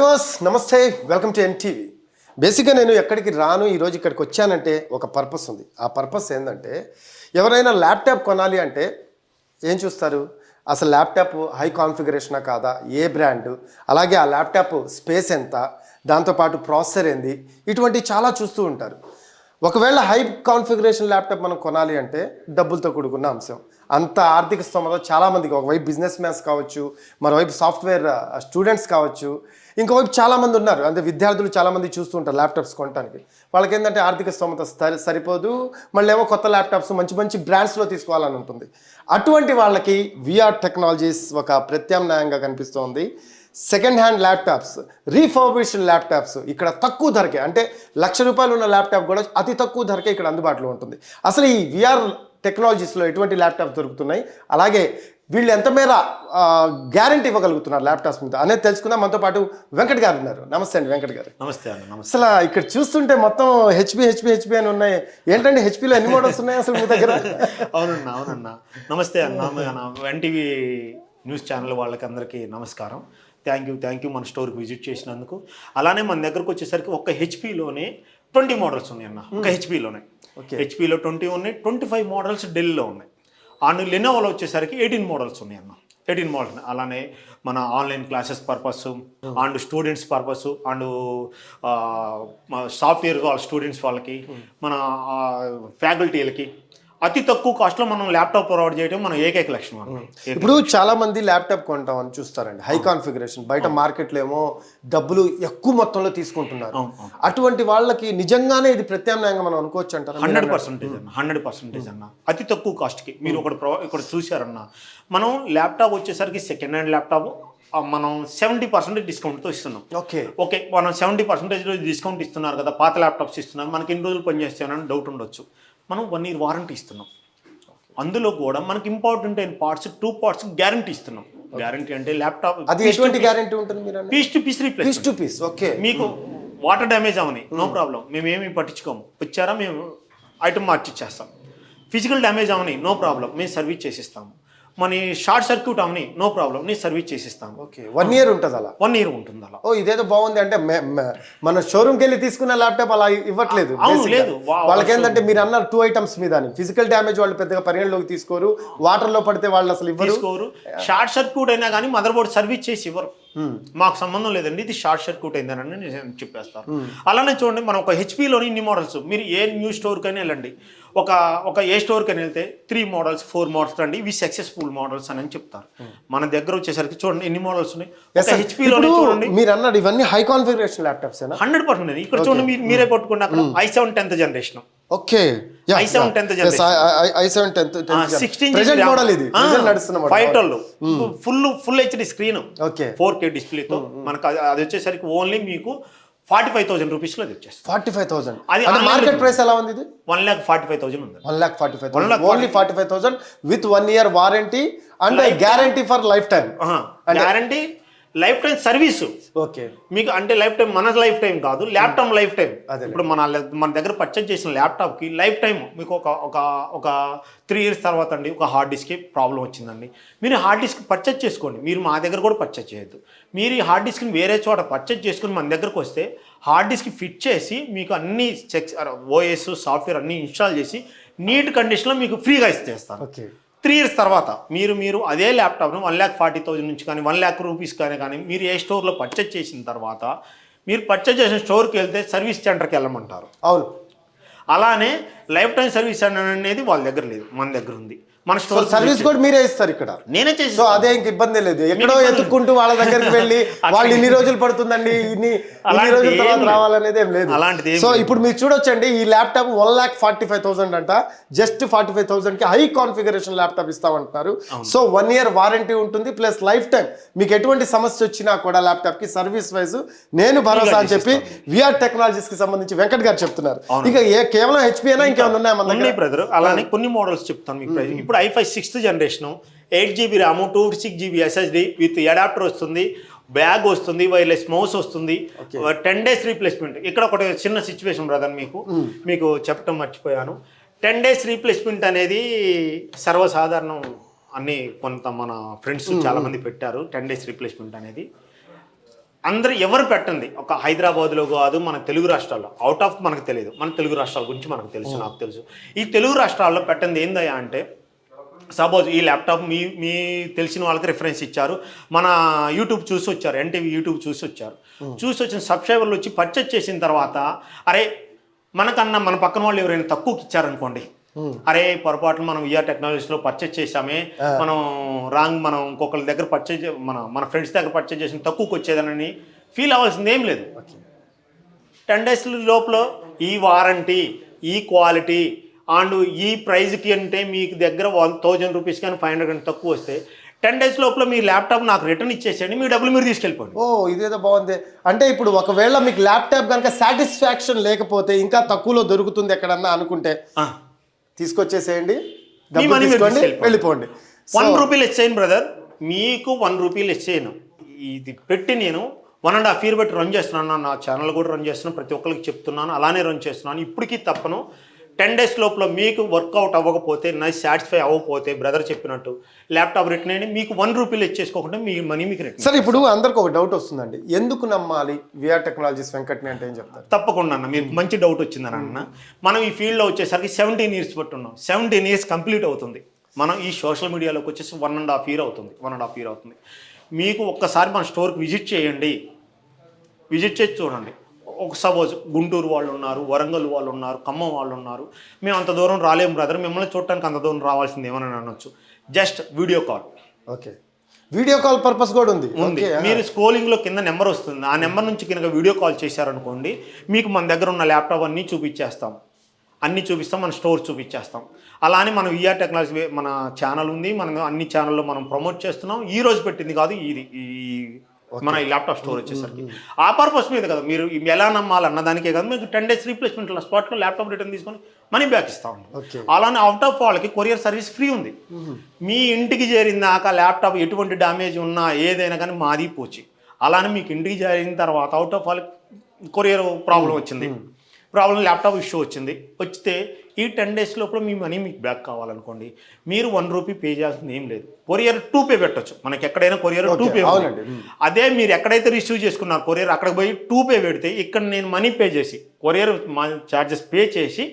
Viewers నమస్తే, welcome to NTV. బేసిక్గా నేను ఎక్కడికి రాను, ఈరోజు ఇక్కడికి వచ్చానంటే ఒక పర్పస్ ఉంది. ఆ పర్పస్ ఏంటంటే ఎవరైనా ల్యాప్టాప్ కొనాలి అంటే ఏం చూస్తారు? అసలు ల్యాప్టాప్ హై కాన్ఫిగరేషనా కాదా, ఏ బ్రాండు, అలాగే ఆ ల్యాప్టాప్ స్పేస్ ఎంత, దాంతోపాటు ప్రాసెసర్ ఏంది, ఇటువంటి చాలా చూస్తూ ఉంటారు. ఒకవేళ హై కాన్ఫిగరేషన్ ల్యాప్టాప్ మనం కొనాలి అంటే డబ్బులతో కూడుకున్న అంశం. అంత ఆర్థిక స్తోమత చాలామందికి, ఒకవైపు బిజినెస్ మ్యాన్స్ కావచ్చు, మరోవైపు సాఫ్ట్వేర్ స్టూడెంట్స్ కావచ్చు, ఇంకోవైపు చాలామంది ఉన్నారు, అంటే విద్యార్థులు చాలామంది చూస్తూ ఉంటారు ల్యాప్టాప్స్ కొనడానికి. వాళ్ళకి ఏంటంటే ఆర్థిక స్తోమత సరిపోదు, మళ్ళీ ఏమో కొత్త ల్యాప్టాప్స్ మంచి మంచి బ్రాండ్స్లో తీసుకోవాలని ఉంటుంది. అటువంటి వాళ్ళకి విఆర్ టెక్నాలజీస్ ఒక ప్రత్యామ్నాయంగా కనిపిస్తోంది. Second hand laptops, refurbished laptops ఇక్కడ తక్కువ ధరకే, అంటే ₹1,00,000 ఉన్న ల్యాప్టాప్ కూడా అతి తక్కువ ధరకే ఇక్కడ అందుబాటులో ఉంటుంది. అసలు ఈ విఆర్ టెక్నాలజీస్లో ఎటువంటి ల్యాప్టాప్స్ దొరుకుతున్నాయి, అలాగే వీళ్ళు ఎంత మేర గ్యారంటీ ఇవ్వగలుగుతున్నారు ల్యాప్టాప్స్ మీద అనేది తెలుసుకుందాం. మనతో పాటు వెంకట్ గారు ఉన్నారు. నమస్తే అండి వెంకట్ గారు. నమస్తే అండి. నమస్తే. అసలు ఇక్కడ చూస్తుంటే మొత్తం హెచ్పి అని ఉన్నాయి. ఏంటంటే హెచ్పిలో ఎన్ని మోడల్స్ ఉన్నాయి అసలు మీ దగ్గర? అవునన్నా. నమస్తే అన్న. ఎన్టీవీ న్యూస్ ఛానల్ వాళ్ళకి అందరికీ నమస్కారం. థ్యాంక్ యూ మన స్టోర్కి విజిట్ చేసినందుకు. అలానే మన దగ్గరకు వచ్చేసరికి ఒక హెచ్పిలోనే 20 మోడల్స్ ఉన్నాయి అన్న. ఒక హెచ్పిలోనే 20 ఉన్నాయి, 25 మోడల్స్ ఢిల్లీలో ఉన్నాయి. అండ్ లెనోవోలో వచ్చేసరికి 18 మోడల్స్ ఉన్నాయి అన్న. 18 మోడల్స్. అలానే మన online classes purpose and students purpose and software వాళ్ళ స్టూడెంట్స్ వాళ్ళకి, మన ఫ్యాకల్టీలకి అతి తక్కువ కాస్ట్లో మనం ల్యాప్టాప్ ప్రొవైడ్ చేయడం మన ఏకైక లక్ష్యం. ఇప్పుడు చాలా మంది ల్యాప్టాప్ కొంటామని చూస్తారండి, హై కాన్ఫిగరేషన్. బయట మార్కెట్లో ఏమో డబ్బులు ఎక్కువ మొత్తంలో తీసుకుంటున్నారు. అటువంటి వాళ్ళకి నిజంగానే ఇది ప్రత్యామ్నాయంగా మనం అనుకోవచ్చు అంటారు? 100% అన్న. అతి తక్కువ కాస్ట్కి మీరు ఇక్కడ చూసారన్న. మనం ల్యాప్టాప్ వచ్చేసరికి సెకండ్ హ్యాండ్ ల్యాప్టాప్ మనం 70% డిస్కౌంట్తో ఇస్తున్నాం. ఓకే మనం 70% డిస్కౌంట్ ఇస్తున్నారు కదా, పాత ల్యాప్టాప్స్ ఇస్తున్నారు, మనకి ఎన్ని రోజులు పనిచేస్తాయని డౌట్ ఉండొచ్చు. మనం 1 year వారంటీ ఇస్తున్నాం. అందులో కూడా మనకి ఇంపార్టెంట్ అయిన పార్ట్స్ 2 parts గ్యారంటీ ఇస్తున్నాం. గ్యారంటీ అంటే ల్యాప్టాప్ అది ఎటువంటి గ్యారంటీ ఉంటుంది? Piece to piece replace. Okay. మీకు వాటర్ డ్యామేజ్ అవని నో ప్రాబ్లం, మేమేమి పట్టించుకోము. వచ్చారా మేము ఐటమ్ మార్చిచ్చేస్తాం. ఫిజికల్ డ్యామేజ్ అవని నో ప్రాబ్లం, మేము సర్వీస్ చేసిస్తాము. మన షార్ట్ సర్క్యూట్ అవని నో ప్రాబ్లం, నేను సర్వీస్ చేసిస్తాను. ఓకే. 1 year ఉంటుంది అలా? 1 year ఉంటుంది అలా. ఓ ఇదేదో బాగుంది. అంటే మన షోరూమ్కి వెళ్ళి తీసుకున్న ల్యాప్టాప్ అలా ఇవ్వట్లేదు. లేదు, వాళ్ళకి ఏంటంటే మీరు అన్నారు 2 items మీద అని. ఫిజికల్ డ్యామేజ్ వాళ్ళు పెద్దగా పరిగణలోకి తీసుకోరు, వాటర్లో పడితే వాళ్ళు అసలు తీసుకోరు. షార్ట్ సర్క్యూట్ అయినా కానీ మదర్ బోర్డ్ సర్వీస్ చేసి ఇవ్వరు. మాకు సంబంధం లేదండి, ఇది షార్ట్ సర్క్యూట్ అయిందని నేను చెప్పేస్తాను. అలానే చూడండి, మనం ఒక హెచ్పిలోని ఇన్ని మోడల్స్. మీరు ఏ న్యూ స్టోర్కైనా వెళ్ళండి, ఒక ఏ స్టోర్కైనా వెళ్తే 3 మోడల్స్ 4 మోడల్స్ రండి, ఇవి సక్సెస్ఫుల్ మోడల్స్ అని చెప్తారు. మన దగ్గర వచ్చేసరికి చూడండి ఎన్ని మోడల్స్ ఉన్నాయి. హెచ్పిలోనే చూడండి, మీరు అన్నారు ఇవన్నీ హై కాన్ఫిగరేషన్ ల్యాప్టాప్స్ 100%. ఇక్కడ చూడండి, మీరే పట్టుకోండి అక్కడ i7 10th generation. Okay. i7 10th generation, i7 10th 16 present model. ఇది నడుస్తున్న model, full HD screen, okay 4K డిస్ప్లేతో. మనకు అది వచ్చేసరికి ఓన్లీ మీకు 45,000 రూపీస్లో అది వచ్చేస్తుంది. 45,000. అది మార్కెట్ ప్రైస్ ఎలా ఉంది? ఇది 1,45,000 ఉంది. 1,45,000 only 45,000 with 1 year warranty and guarantee for life time. Guarantee, life time service. Okay. మీకు అంటే లైఫ్ టైం, మన లైఫ్ టైం కాదు, ల్యాప్టాప్ లైఫ్ టైం. ఇప్పుడు మన దగ్గర పర్చేజ్ చేసిన ల్యాప్టాప్కి లైఫ్ టైం మీకు ఒక 3 years తర్వాత అండి ఒక హార్డ్ డిస్క్కి ప్రాబ్లం వచ్చిందండి, మీరు హార్డ్ డిస్క్ పర్చేజ్ చేసుకోండి. మీరు మా దగ్గర కూడా పర్చేజ్ చేయొద్దు. మీరు ఈ హార్డ్ డిస్క్ని వేరే చోట పర్చేజ్ చేసుకుని మన దగ్గరకు వస్తే హార్డ్ డిస్క్ ఫిట్ చేసి మీకు అన్ని ఓఎస్ సాఫ్ట్వేర్ అన్నీ ఇన్స్టాల్ చేసి నీట్ కండిషన్లో మీకు ఫ్రీగా ఇచ్చేస్తాను. 3 years తర్వాత మీరు అదే ల్యాప్టాప్ను 1,40,000 నుంచి కానీ 1,00,000 రూపీస్ కానీ మీరు ఏ స్టోర్లో పర్చేజ్ చేసిన తర్వాత మీరు పర్చేజ్ చేసిన స్టోర్కి వెళ్తే సర్వీస్ సెంటర్కి వెళ్ళమంటారు. అవును. అలానే లైఫ్ టైం సర్వీస్ అనేది వాళ్ళ దగ్గర లేదు, మన దగ్గర ఉంది. మన స్టోర్ సర్వీస్ కూడా మీరే ఇస్తారు ఇక్కడ? నేనే చేసి. సో అదే ఇంక ఇబ్బంది లేదు, ఎక్కడో ఎత్తుక్కుంటూ వాళ్ళ దగ్గరికి వెళ్ళి వాళ్ళు ఇన్ని రోజులు పడుతుందండి, ఇన్ని రోజుల తర్వాత రావాలనేది ఏం లేదు. అలాంటిది. సో ఇప్పుడు మీరు చూడొచ్చండి, ఈ ల్యాప్టాప్ 1,45,000 అంట. జస్ట్ 45,000కి హై కాన్ఫిగరేషన్ ల్యాప్టాప్ ఇస్తామంటున్నారు. సో 1 year వారంటీ ఉంటుంది, ప్లస్ లైఫ్ టైం. మీకు ఎటువంటి సమస్య వచ్చినా కూడా ల్యాప్టాప్ కి సర్వీస్ వైజ్ నేను భరోసా అని చెప్పి విఆర్ టెక్నాలజీస్ కి సంబంధించి వెంకట్ గారు చెప్తున్నారు. ఇక కేవలం హెచ్పి అయినా ఇంకేమైనా ఉన్నాయా మన దగ్గర? బ్రదర్, అలానే కొన్ని మోడల్స్ చెప్తాను మీకు. ఇప్పుడు i5 6th generation, 8GB RAM, 256GB SSD with adapter వస్తుంది, బ్యాగ్ వస్తుంది, వైర్లెస్ మౌస్ వస్తుంది, 10 days రీప్లేస్మెంట్. ఇక్కడ ఒక చిన్న సిచ్యువేషన్ బ్రదర్, మీకు చెప్పడం మర్చిపోయాను. 10 days రీప్లేస్మెంట్ అనేది సర్వసాధారణం. అన్ని కొంత మన ఫ్రెండ్స్ చాలామంది పెట్టారు 10 days రీప్లేస్మెంట్ అనేది. అందరూ ఎవరు పెట్టండి, ఒక హైదరాబాద్లో కాదు, మన తెలుగు రాష్ట్రాల్లో, అవుట్ ఆఫ్ మనకు తెలియదు, మన తెలుగు రాష్ట్రాల గురించి మనకు తెలుసు, నాకు తెలుసు. ఈ తెలుగు రాష్ట్రాల్లో పెట్టండి ఏందయ్యా అంటే, సపోజ్ ఈ ల్యాప్టాప్ మీ తెలిసిన వాళ్ళకి రిఫరెన్స్ ఇచ్చారు, మన యూట్యూబ్ చూసి వచ్చారు, ఎన్టీవీ యూట్యూబ్ చూసి వచ్చారు, చూసి వచ్చిన సబ్స్క్రైబర్లు వచ్చి పర్చేజ్ చేసిన తర్వాత, అరే మనకన్నా మన పక్కన వాళ్ళు ఎవరైనా తక్కువకి ఇచ్చారనుకోండి, అరే పొరపాట్లు మనం విఆర్ టెక్నాలజీస్లో పర్చేజ్ చేసామే, మనం మనం ఇంకొకరి దగ్గర పర్చేజ్ మన ఫ్రెండ్స్ దగ్గర పర్చేజ్ చేసిన తక్కువకి వచ్చేదనని ఫీల్ అవ్వాల్సింది ఏం లేదు. 10 days లోపల ఈ వారంటీ, ఈ క్వాలిటీ అండ్ ఈ ప్రైజ్కి అంటే మీకు దగ్గర 1000 రూపీస్ కానీ 500 కానీ తక్కువ వస్తే 10 days లోపల మీ ల్యాప్టాప్ నాకు రిటర్న్ ఇచ్చేసేయండి, మీ డబ్బులు మీరు తీసుకెళ్ళిపోండి. ఓ ఇదేదో బాగుంది. అంటే ఇప్పుడు ఒకవేళ మీకు ల్యాప్టాప్ కనుక సాటిస్ఫాక్షన్ లేకపోతే, ఇంకా తక్కువలో దొరుకుతుంది ఎక్కడన్నా అనుకుంటే తీసుకొచ్చేసేయండి, డబ్బులు తీసుకోండి, వెళ్ళిపోండి. 1 రూపీ లెస్ చేయను బ్రదర్, మీకు 1 రూపీ లెస్ చేయను. ఇది పెట్టి నేను 1.5 year బట్టి రన్ చేస్తున్నాను, నా ఛానల్ కూడా రన్ చేస్తున్నాను, ప్రతి ఒక్కరికి చెప్తున్నాను, అలానే రన్ చేస్తున్నాను. ఇప్పటికీ తప్పను. 10 days లోపల మీకు వర్కౌట్ అవ్వకపోతే, నైస్ సాటిస్ఫై అవ్వకపోతే బ్రదర్ చెప్పినట్టు ల్యాప్టాప్ రిటర్న్ అయ్యి మీకు 1 రూపీ ఇచ్చేసుకోకుండా మీ మనీ మీకు రిటర్న్. సార్ ఇప్పుడు అందరికి ఒక డౌట్ వస్తుందండి, ఎందుకు నమ్మాలి విఆర్ టెక్నాలజీస్ వెంకట్ని అంటే ఏం చెప్తారు? తప్పకుండా అన్న, మీకు మంచి డౌట్ వచ్చిందని అన్న. మనం ఈ ఫీల్డ్లో వచ్చేసరికి 17 years బట్టి ఉన్నాం, 17 years కంప్లీట్ అవుతుంది. మనం ఈ సోషల్ మీడియాలోకి వచ్చేసి 1.5 year అవుతుంది, 1.5 year అవుతుంది. మీకు ఒక్కసారి మన స్టోర్కి విజిట్ చేయండి, విజిట్ చేసి చూడండి. ఒక సపోజ్ గుంటూరు వాళ్ళు ఉన్నారు, వరంగల్ వాళ్ళు ఉన్నారు, ఖమ్మం వాళ్ళు ఉన్నారు, మేము అంత దూరం రాలేము బ్రదర్, మిమ్మల్ని చూడటానికి అంత దూరం రావాల్సింది ఏమని అనొచ్చు, just video call. Okay, video call purpose కూడా ఉంది. మీరు స్క్రోలింగ్లో కింద నెంబర్ వస్తుంది, ఆ నెంబర్ నుంచి కింద వీడియో కాల్ చేశారనుకోండి, మీకు మన దగ్గర ఉన్న ల్యాప్టాప్ అన్నీ చూపించేస్తాం, అన్నీ చూపిస్తాం, మన స్టోర్ చూపించేస్తాం. అలానే మన విఆర్ టెక్నాలజీ మన ఛానల్ ఉంది, మనం అన్ని ఛానల్లో మనం ప్రమోట్ చేస్తున్నాం. ఈ రోజు పెట్టింది కాదు ఇది, మన ఈ ల్యాప్టాప్ స్టోర్ వచ్చేసరికి ఆ పర్పస్ మీద కదా, మీరు ఎలా నమ్మాలన్న దానికే కదా. మీకు 10 days రీప్లేస్మెంట్ స్పాట్లో ల్యాప్టాప్ రిటర్న్ తీసుకొని మనీ బ్యాక్ ఇస్తాం. అలానే అవుట్ ఆఫ్ వాళ్ళకి కొరియర్ సర్వీస్ ఫ్రీ ఉంది. మీ ఇంటికి చేరిందాక ల్యాప్టాప్ ఎటువంటి డ్యామేజ్ ఉన్నా ఏదైనా కానీ మాది పోచి. అలానే మీకు ఇంటికి చేరిన తర్వాత అవుట్ ఆఫ్ వాళ్ళకి కొరియర్ ప్రాబ్లం వచ్చింది, ల్యాప్టాప్ ఇష్యూ వచ్చితే ఈ 10 days లోపల మీ మనీ మీకు బ్యాక్ కావాలనుకోండి, మీరు 1 రూపీ పే చేయాల్సింది ఏం లేదు. కొరియర్ 2 pay పెట్టచ్చు, మనకి ఎక్కడైనా కొరియర్ 2 pay. అదే మీరు ఎక్కడైతే రిసీవ్ చేసుకున్నారు కొరియర్, అక్కడికి పోయి 2 pay పెడితే, ఇక్కడ నేను మనీ పే చేసి కొరియర్ ఛార్జెస్ పే చేసి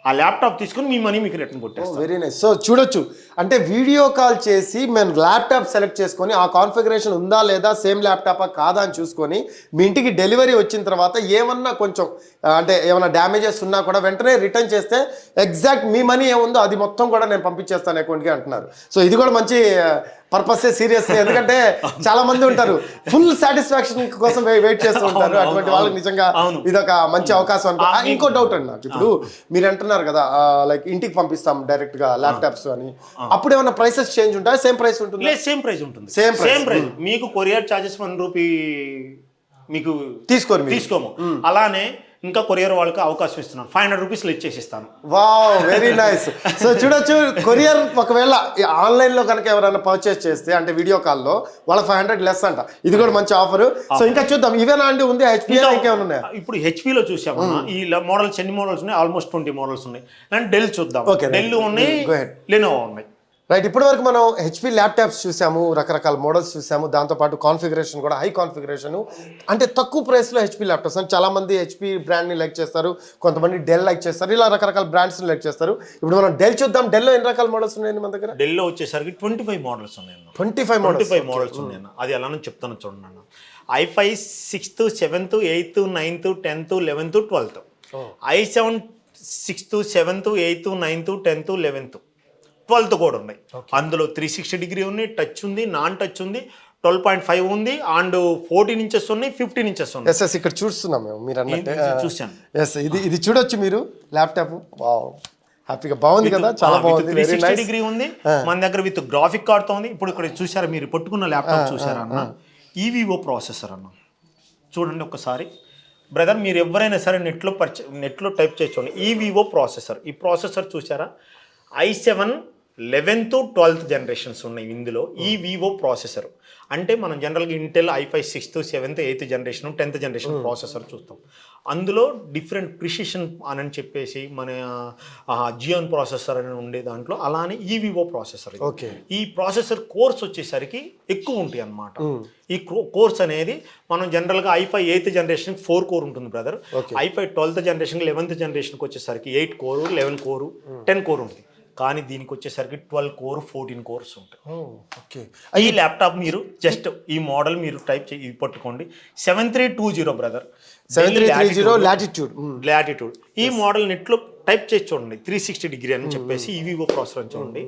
ఆ ల్యాప్టాప్ తీసుకుని మీ మనీ మీకు రిటర్న్ కొట్టేస్తాం. Very nice. సో చూడొచ్చు, అంటే వీడియో కాల్ చేసి మేము ల్యాప్టాప్ సెలెక్ట్ చేసుకొని ఆ కాన్ఫిగరేషన్ ఉందా లేదా, సేమ్ ల్యాప్టాపా కాదా అని చూసుకొని మీ ఇంటికి డెలివరీ వచ్చిన తర్వాత ఏమన్నా కొంచెం అంటే ఏమైనా డ్యామేజెస్ ఉన్నా కూడా వెంటనే రిటర్న్ చేస్తే ఎగ్జాక్ట్ మీ మనీ ఏముందో అది మొత్తం కూడా నేను పంపించేస్తాను అకౌంట్కి అంటున్నారు. సో ఇది కూడా మంచి పర్పసే, సీరియస్. ఎందుకంటే చాలా మంది ఉంటారు ఫుల్ సాటిస్ఫాక్షన్ కోసం వెయిట్ చేస్తూ ఉంటారు, అటువంటి వాళ్ళకి నిజంగా ఇది ఒక మంచి అవకాశం అనుకో. ఇంకో డౌట్ అండి నాకు, ఇప్పుడు మీరు అంటున్నారు కదా లైక్ ఇంటికి పంపిస్తాం డైరెక్ట్ గా ల్యాప్టాప్స్ అని, అప్పుడు ఏమైనా ప్రైసెస్ చేంజ్ ఉంటాయా, సేమ్ ప్రైస్ ఉంటుంది? సేమ్ ప్రైస్ ఉంటుంది, సేమ్ ప్రైస్. మీకు కొరియర్ ఛార్జెస్ 1 రూపీ మీకు తీసుకోము. అలానే ఇంకా కొరియర్ వాళ్ళకి అవకాశం ఇస్తున్నాను, 500 రూపీస్ ఇచ్చేసి ఇస్తాను. Wow, very nice. సో చూడొచ్చు, కొరియర్ ఒకవేళ ఆన్లైన్లో కనుక ఎవరైనా పర్చేస్ చేస్తే అంటే వీడియో కాల్లో వాళ్ళ 500 లెస్ అంట. ఇది కూడా మంచి ఆఫర్. సో ఇంకా చూద్దాం, ఇవేనా అండి ఉంది HP ఇంకేమైనా ఉన్నాయా? ఇప్పుడు హెచ్పీలో చూసాము, ఈ మోడల్స్ ఎన్ని మోడల్స్ ఉన్నాయి, ఆల్మోస్ట్ 20 మోడల్స్ ఉన్నాయి. అండ్ డెల్ చూద్దాం, డెల్ ఉన్నాయి, లెనోవో ఉన్నాయి. రైట్, ఇప్పటి వరకు మనం HP ల్యాప్టాప్స్ చూసాము, రకరకాల మోడల్స్ చూసాము, దాంతోపాటు కాన్ఫిగరేషన్ కూడా హై కాన్ఫిగరేషన్, అంటే తక్కువ ప్రైస్లో HP ల్యాప్టాప్స్. అంటే చాలా మంది HP బ్రాండ్ని లైక్ చేస్తారు, కొంతమంది డెల్ లైక్ చేస్తారు, ఇలా రకరకాల బ్రాండ్స్ని లైక్ చేస్తారు. ఇప్పుడు మనం డెల్ చూద్దాం. డెల్లో ఎన్ని రకాల మోడల్స్ ఉన్నాయండి మన దగ్గర? డెల్లో వచ్చేసరికి 25 మోడల్స్ ఉన్నాయి. 25 మోడల్స్ ఉన్నాయి. అది ఎలానో చెప్తాను చూడండి అన్న. i5 6th 7th 8th 9th 10th 11th 12th, i7 6th 7th 8th 9th 10th 11th 12th కూడా ఉన్నాయి. అందులో 360 degree ఉన్నాయి, టచ్ ఉంది, నాన్ టచ్ ఉంది, 12.5 ఉంది, అండ్ 14 inches ఉన్నాయి, 15 inches ఉన్నాయి. ఎస్ ఇక్కడ చూస్తున్నాం మేము, మీరు అన్నట్టు చూసాను. ఎస్ ఇది చూడొచ్చు మీరు ల్యాప్టాప్. వావ్, హ్యాపీగా బాగుంది కదా, చాలా బాగుంది. 360 degree ఉంది మన దగ్గర, విత్ గ్రాఫిక్ కార్డ్తో ఉంది. ఇప్పుడు ఇక్కడ చూసారా, మీరు పట్టుకున్న ల్యాప్టాప్ చూసారా అన్న, EVO ప్రాసెసర్ అన్న. చూడండి ఒక్కసారి బ్రదర్, మీరు ఎవరైనా సరే నెట్లో టైప్ చేసుకోండి EVO ప్రాసెసర్. ఈ ప్రాసెసర్ చూసారా, i7 11th 12th జనరేషన్స్ ఉన్నాయి ఇందులో. ఈ వివో ప్రాసెసర్ అంటే మనం జనరల్గా Intel i5 6th 7th 8th generation 10th generation processor చూస్తాం. అందులో డిఫరెంట్ ప్రిసిషన్ అని చెప్పేసి మన జియోన్ ప్రాసెసర్ అని ఉండే దాంట్లో అలానే ఈ వివో ప్రాసెసర్. ఓకే. ఈ ప్రాసెసర్ కోర్స్ వచ్చేసరికి ఎక్కువ ఉంటాయి అన్నమాట. ఈ కోర్స్ అనేది మనం జనరల్గా i5 8th జనరేషన్ 4 కోర్ ఉంటుంది brother. i5 12th generation 11th జనరేషన్కి వచ్చేసరికి 8 కోరు 11 కోరు 10 కోర్ ఉంటుంది. కానీ దీనికి వచ్చేసరికి 12 కోర్ 14 కోర్స్ ఉంటాయి. ఓకే. ఈ ల్యాప్టాప్ మీరు జస్ట్ ఈ మోడల్ మీరు టైప్ ఇది పట్టుకోండి 7320 బ్రదర్, 7330 లాటిట్యూడ్. ఈ మోడల్ నెట్లో టైప్ చేసి చూడండి 360 డిగ్రీ అని చెప్పేసి ఈ వివో ప్రాసెసర్ అని చూడండి.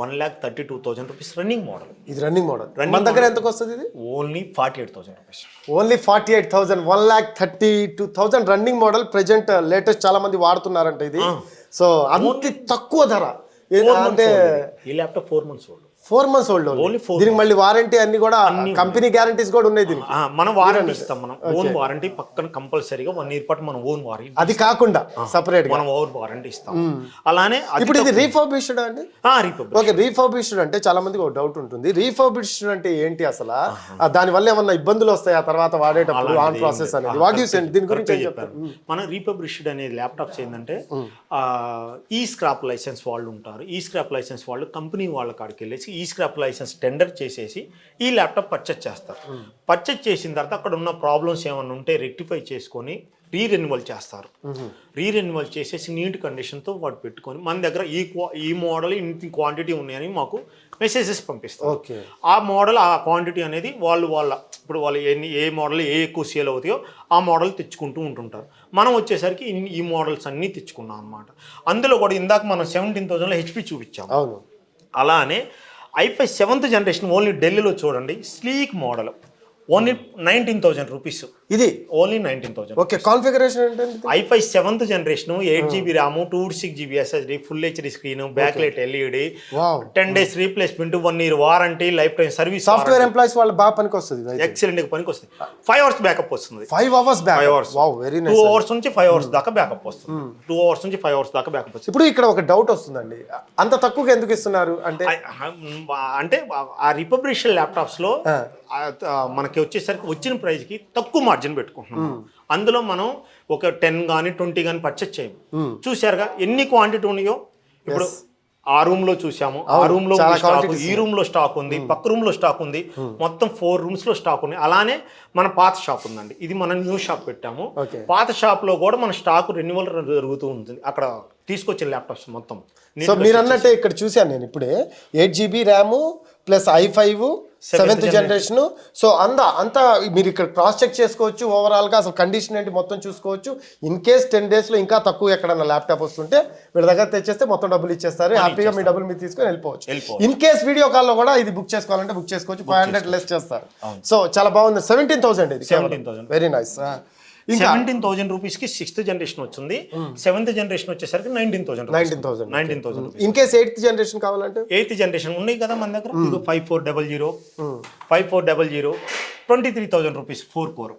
1,32,000 రూపీస్ రన్నింగ్ మోడల్. ఇది రన్నింగ్ మోడల్. మన దగ్గర ఎంతకు వస్తుంది ఇది? Only 48,000 rupees. Only 48,000. 1,32,000 running model. Present latest చాలా మంది వాడుతున్నారంట ఇది. సో అంత తక్కువ ధర అంటే ఈ laptop 4 months old. 4 months old. దీనికి మళ్ళీ వారంటీ అన్ని కూడా కంపెనీ గ్యారంటీస్ కూడా ఉన్నాయి దీనికి. మనం వారంటీ ఇస్తాం. మనం ఓన్ వారంటీ పక్కన కంపల్సరీగా 1 year పాటు మనం ఓన్ వారంటీ. అది కాకుండా సెపరేట్ మనం ఓన్ వారంటీ ఇస్తాం. అలానే ఇప్పుడు ఇది రీఫర్బిష్డ్ అండి. ఓకే. రీఫర్బిష్డ్ అంటే చాలా మందికి ఒక డౌట్ ఉంటుంది. రీఫర్బిష్డ్ అంటే ఏంటి అసలు? దాని వల్ల ఏమన్నా ఇబ్బందులు వస్తాయి ఆ తర్వాత వాడేటప్పుడు ఆన్ ప్రాసెస్ అనేది? వాట్ యు సే దీని గురించి చెప్పారు. మన రీఫర్బిష్డ్ అనే ల్యాప్టాప్స్ ఏంటంటే ఈ స్క్రాప్ లైసెన్స్ వాళ్ళు ఉంటారు. ఈ స్క్రాప్ లైసెన్స్ వాళ్ళు కంపెనీ వాళ్ళ కాడికి వెళ్ళేసి ఈ స్క్రాప్ లైసెన్స్ టెండర్ చేసేసి ఈ ల్యాప్టాప్ పర్చేజ్ చేస్తారు. పర్చేజ్ చేసిన తర్వాత అక్కడ ఉన్న ప్రాబ్లమ్స్ ఏమైనా ఉంటే రెక్టిఫై చేసుకొని రీరెన్యువల్ చేస్తారు. రీరెన్యువల్ చేసేసి నీట్ కండిషన్తో వాడు పెట్టుకొని మన దగ్గర ఈ మోడల్ ఇంత క్వాంటిటీ ఉన్నాయని మాకు మెసేజెస్ పంపిస్తారు. ఆ మోడల్ ఆ క్వాంటిటీ అనేది వాళ్ళు ఇప్పుడు వాళ్ళు ఏ మోడల్ ఎక్కువ సేల్ అవుతాయో ఆ మోడల్ తెచ్చుకుంటూ ఉంటుంటారు. మనం వచ్చేసరికి ఈ మోడల్స్ అన్నీ తెచ్చుకున్నాం అనమాట. అందులో కూడా ఇందాక మనం 17,000లో HP చూపించాము. అవును. అలానే i5 7th జనరేషన్ ఓన్లీ ఢిల్లీలో చూడండి స్లీక్ మోడల్ ఓన్లీ 19,000 రూపీస్. ఇది ఓన్లీ 19,000. ఓకే. కాన్ఫిగరేషన్ ఏంటంటే i5 7th generation 8GB RAM 256GB SSD full HD screen back light LED 10 days replacement 1 year warranty life time service. Software employees వాళ్ళ బాగా పనికి వస్తుంది. Excellent గా పనికి వస్తుంది. 5 hours బ్యాకప్ వస్తుంది. 5 hours backup. Wow, very nice. 2 hours నుంచి 5 hours దాకా బ్యాకప్ వస్తుంది. 2 hours నుంచి 5 hours దాకా బ్యాకప్ వస్తుంది. ఇప్పుడు ఇక్కడ ఒక డౌట్ వస్తుందండి. అంత తక్కువగా ఎందుకు ఇస్తున్నారు అంటే ఆ రిపబ్లిషన్ ల్యాప్టాప్స్ లో మనకి వచ్చేసరికి వచ్చిన ప్రైస్ కి తక్కువ మార్జిన్ పెట్టుకుంటున్నాం. అందులో మనం ఒక 10 కానీ 20 కానీ పర్చేజ్ చేయము. చూసారుగా ఎన్ని క్వాంటిటీ ఉన్నాయో. ఇప్పుడు ఆ రూమ్ లో చూసాము, ఆ రూమ్ లో స్టాక్, ఈ రూమ్ లో స్టాక్ ఉంది, పక్క రూమ్ లో స్టాక్ ఉంది, మొత్తం 4 rooms లో స్టాక్ ఉంది. అలానే మన పాత షాప్ ఉందండి, ఇది మనం న్యూ షాప్ పెట్టాము. పాత షాప్ లో కూడా మన స్టాక్ రెన్యువల్ జరుగుతూ ఉంటుంది. అక్కడ తీసుకొచ్చే ల్యాప్టాప్స్ మొత్తం. సో మీరు అన్నట్టే ఇక్కడ చూశాను నేను ఇప్పుడే 8GB RAM plus i5 7th generation. So అంతా మీరు ఇక్కడ క్రాస్ చెక్ చేసుకోవచ్చు. ఓవరాల్గా అసలు కండిషన్ ఏంటి మొత్తం చూసుకోవచ్చు. ఇన్ కేస్ 10 daysలో ఇంకా తక్కువ ఎక్కడన్నా ల్యాప్టాప్ వస్తుంటే వీళ్ళ దగ్గర తెచ్చేస్తే మొత్తం డబ్బులు ఇచ్చేస్తారు. హ్యాపీగా మీ డబ్బులు మీరు తీసుకొని వెళ్ళిపోవచ్చు. ఇన్ కేస్ వీడియో కాల్లో కూడా ఇది బుక్ చేసుకోవాలంటే బుక్ చేసుకోవచ్చు. 500 లెస్ చేస్తారు. సో చాలా బాగుంది. 17,000 ఇది. 17,000 వెరీ నైస్. 17,000 రూపీస్కి 6th జనరేషన్ వచ్చింది. 7th జనరేషన్ వచ్చేసరికి 19,000. ఇన్ కేస్ 8th జనరేషన్ కావాలంటే 8th జనరేషన్ ఉన్నాయి కదా మన దగ్గర. 5400 23,000 రూపీస్ 4 కోర్.